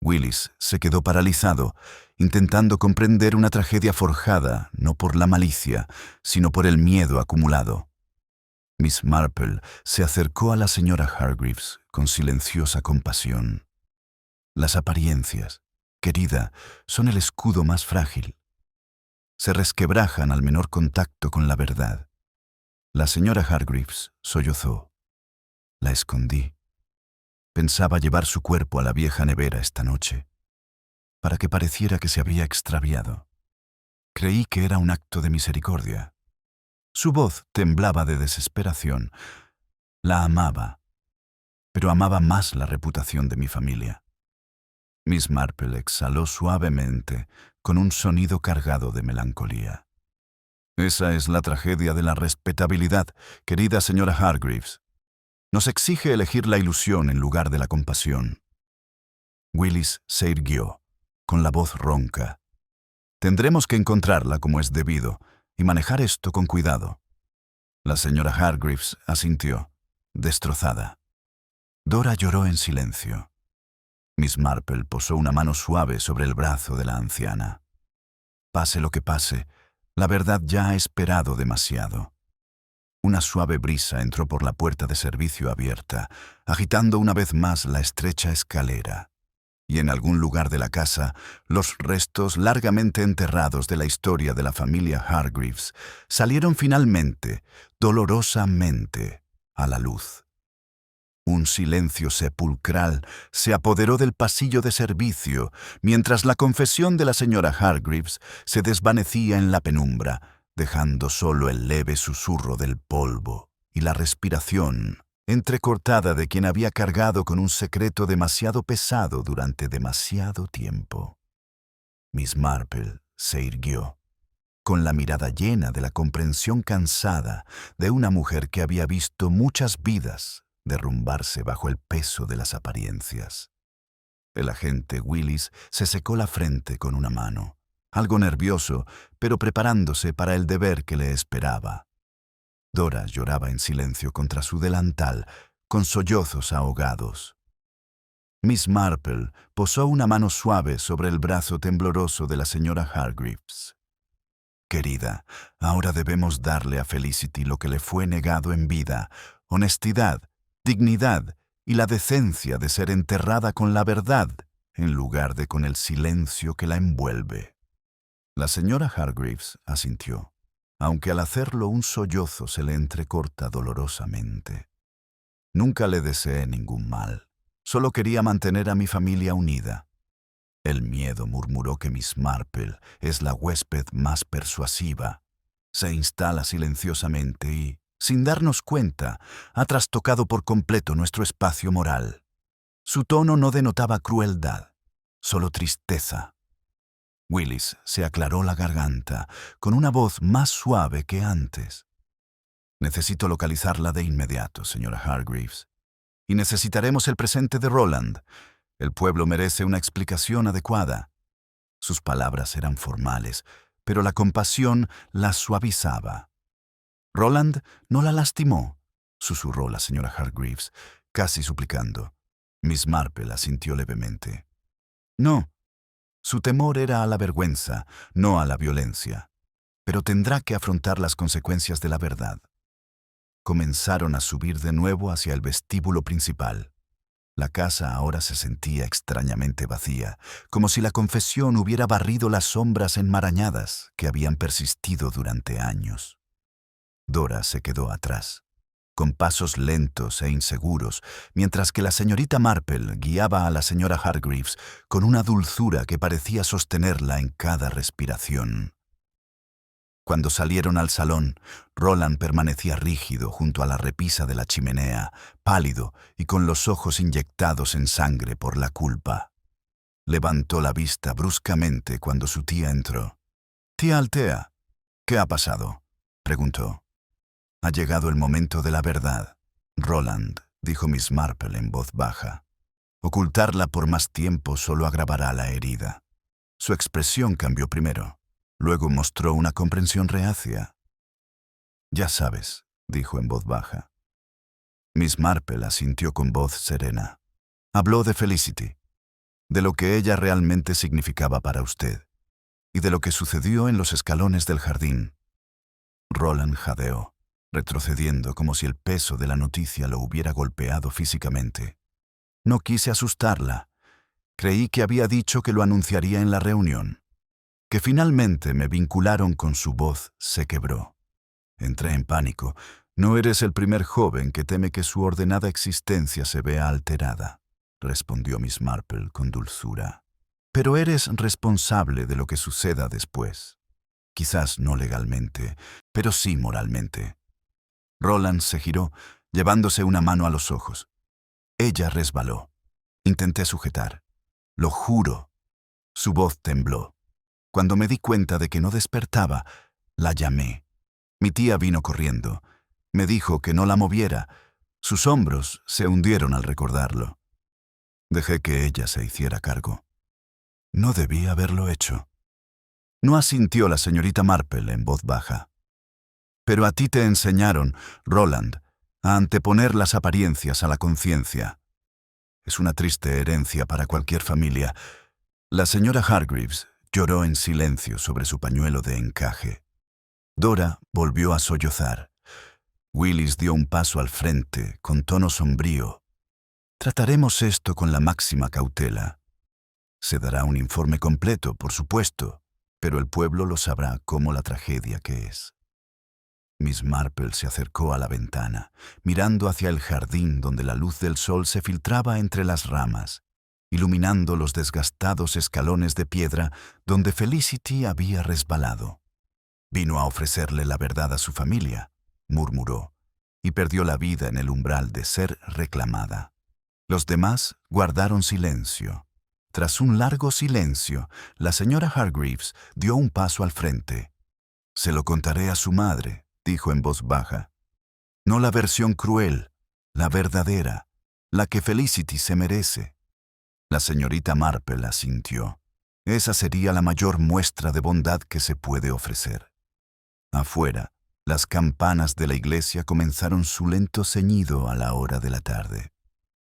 Willis se quedó paralizado, intentando comprender una tragedia forjada no por la malicia, sino por el miedo acumulado. Miss Marple se acercó a la señora Hargreaves con silenciosa compasión. Las apariencias, querida, son el escudo más frágil. Se resquebrajan al menor contacto con la verdad. La señora Hargreaves sollozó. La escondí. Pensaba llevar su cuerpo a la vieja nevera esta noche, para que pareciera que se había extraviado. Creí que era un acto de misericordia. Su voz temblaba de desesperación. La amaba, pero amaba más la reputación de mi familia. Miss Marple exhaló suavemente, con un sonido cargado de melancolía. Esa es la tragedia de la respetabilidad, querida señora Hargreaves. Nos exige elegir la ilusión en lugar de la compasión. Willis se irguió, con la voz ronca. Tendremos que encontrarla como es debido y manejar esto con cuidado. La señora Hargreaves asintió, destrozada. Dora lloró en silencio. Miss Marple posó una mano suave sobre el brazo de la anciana. Pase lo que pase, la verdad ya ha esperado demasiado. Una suave brisa entró por la puerta de servicio abierta, agitando una vez más la estrecha escalera. Y en algún lugar de la casa, los restos largamente enterrados de la historia de la familia Hargreaves salieron finalmente, dolorosamente, a la luz. Un silencio sepulcral se apoderó del pasillo de servicio, mientras la confesión de la señora Hargreaves se desvanecía en la penumbra, dejando solo el leve susurro del polvo y la respiración entrecortada de quien había cargado con un secreto demasiado pesado durante demasiado tiempo. Miss Marple se irguió, con la mirada llena de la comprensión cansada de una mujer que había visto muchas vidas derrumbarse bajo el peso de las apariencias. El agente Willis se secó la frente con una mano, algo nervioso, pero preparándose para el deber que le esperaba. Dora lloraba en silencio contra su delantal, con sollozos ahogados. Miss Marple posó una mano suave sobre el brazo tembloroso de la señora Hargreaves. Querida, ahora debemos darle a Felicity lo que le fue negado en vida: honestidad, dignidad y la decencia de ser enterrada con la verdad, en lugar de con el silencio que la envuelve. La señora Hargreaves asintió, aunque al hacerlo un sollozo se le entrecorta dolorosamente. Nunca le deseé ningún mal. Solo quería mantener a mi familia unida. El miedo murmuró que Miss Marple es la huésped más persuasiva. Se instala silenciosamente y, sin darnos cuenta, ha trastocado por completo nuestro espacio moral. Su tono no denotaba crueldad, solo tristeza. Willis se aclaró la garganta con una voz más suave que antes. Necesito localizarla de inmediato, señora Hargreaves. Y necesitaremos el presente de Roland. El pueblo merece una explicación adecuada. Sus palabras eran formales, pero la compasión las suavizaba. Roland no la lastimó, susurró la señora Hargreaves, casi suplicando. Miss Marple asintió levemente. No, su temor era a la vergüenza, no a la violencia. Pero tendrá que afrontar las consecuencias de la verdad. Comenzaron a subir de nuevo hacia el vestíbulo principal. La casa ahora se sentía extrañamente vacía, como si la confesión hubiera barrido las sombras enmarañadas que habían persistido durante años. Dora se quedó atrás, con pasos lentos e inseguros, mientras que la señorita Marple guiaba a la señora Hargreaves con una dulzura que parecía sostenerla en cada respiración. Cuando salieron al salón, Roland permanecía rígido junto a la repisa de la chimenea, pálido y con los ojos inyectados en sangre por la culpa. Levantó la vista bruscamente cuando su tía entró. «Tía Altea, ¿qué ha pasado?», preguntó. «Ha llegado el momento de la verdad, Roland», dijo Miss Marple en voz baja. «Ocultarla por más tiempo solo agravará la herida». Su expresión cambió primero. Luego mostró una comprensión reacia. «Ya sabes», dijo en voz baja. Miss Marple asintió con voz serena. Habló de Felicity, de lo que ella realmente significaba para usted, y de lo que sucedió en los escalones del jardín. Roland jadeó, retrocediendo como si el peso de la noticia lo hubiera golpeado físicamente. No quise asustarla. Creí que había dicho que lo anunciaría en la reunión. Que finalmente me vincularon con su voz se quebró. Entré en pánico. «No eres el primer joven que teme que su ordenada existencia se vea alterada», respondió Miss Marple con dulzura. «Pero eres responsable de lo que suceda después. Quizás no legalmente, pero sí moralmente». Roland se giró, llevándose una mano a los ojos. Ella resbaló. Intenté sujetar. «Lo juro». Su voz tembló. Cuando me di cuenta de que no despertaba, la llamé. Mi tía vino corriendo. Me dijo que no la moviera. Sus hombros se hundieron al recordarlo. Dejé que ella se hiciera cargo. No debía haberlo hecho. No asintió la señorita Marple en voz baja. «Pero a ti te enseñaron, Roland, a anteponer las apariencias a la conciencia. Es una triste herencia para cualquier familia». La señora Hargreaves lloró en silencio sobre su pañuelo de encaje. Dora volvió a sollozar. Willis dio un paso al frente, con tono sombrío. «Trataremos esto con la máxima cautela. Se dará un informe completo, por supuesto, pero el pueblo lo sabrá como la tragedia que es». Miss Marple se acercó a la ventana, mirando hacia el jardín donde la luz del sol se filtraba entre las ramas, iluminando los desgastados escalones de piedra donde Felicity había resbalado. «Vino a ofrecerle la verdad a su familia», murmuró, y perdió la vida en el umbral de ser reclamada. Los demás guardaron silencio. Tras un largo silencio, la señora Hargreaves dio un paso al frente. «Se lo contaré a su madre», dijo en voz baja. «No la versión cruel, la verdadera, la que Felicity se merece». La señorita Marple asintió. Esa sería la mayor muestra de bondad que se puede ofrecer. Afuera, las campanas de la iglesia comenzaron su lento ceñido a la hora de la tarde.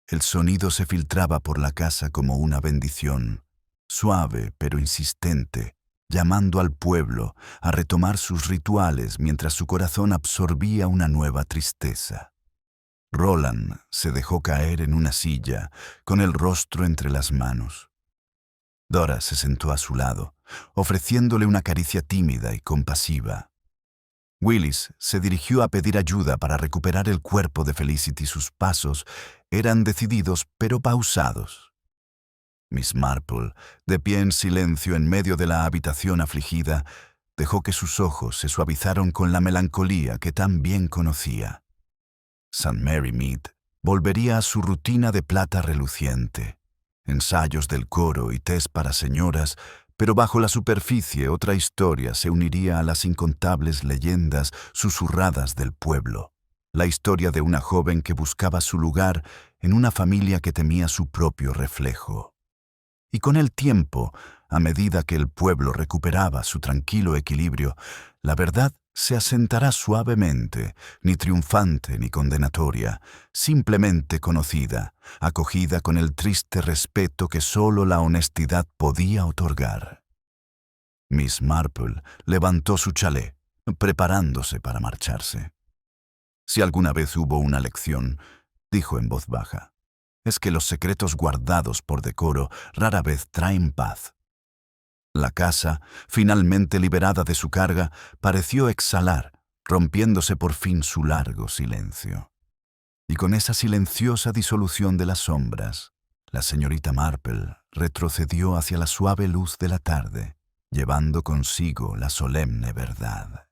El sonido se filtraba por la casa como una bendición, suave pero insistente, llamando al pueblo a retomar sus rituales mientras su corazón absorbía una nueva tristeza. Roland se dejó caer en una silla, con el rostro entre las manos. Dora se sentó a su lado, ofreciéndole una caricia tímida y compasiva. Willis se dirigió a pedir ayuda para recuperar el cuerpo de Felicity. Sus pasos eran decididos pero pausados. Miss Marple, de pie en silencio en medio de la habitación afligida, dejó que sus ojos se suavizaron con la melancolía que tan bien conocía. St. Mary Mead volvería a su rutina de plata reluciente, ensayos del coro y tés para señoras, pero bajo la superficie otra historia se uniría a las incontables leyendas susurradas del pueblo, la historia de una joven que buscaba su lugar en una familia que temía su propio reflejo. Y con el tiempo, a medida que el pueblo recuperaba su tranquilo equilibrio, la verdad se asentará suavemente, ni triunfante ni condenatoria, simplemente conocida, acogida con el triste respeto que sólo la honestidad podía otorgar. Miss Marple levantó su chalé, preparándose para marcharse. Si alguna vez hubo una lección, dijo en voz baja, es que los secretos guardados por decoro rara vez traen paz. La casa, finalmente liberada de su carga, pareció exhalar, rompiéndose por fin su largo silencio. Y con esa silenciosa disolución de las sombras, la señorita Marple retrocedió hacia la suave luz de la tarde, llevando consigo la solemne verdad.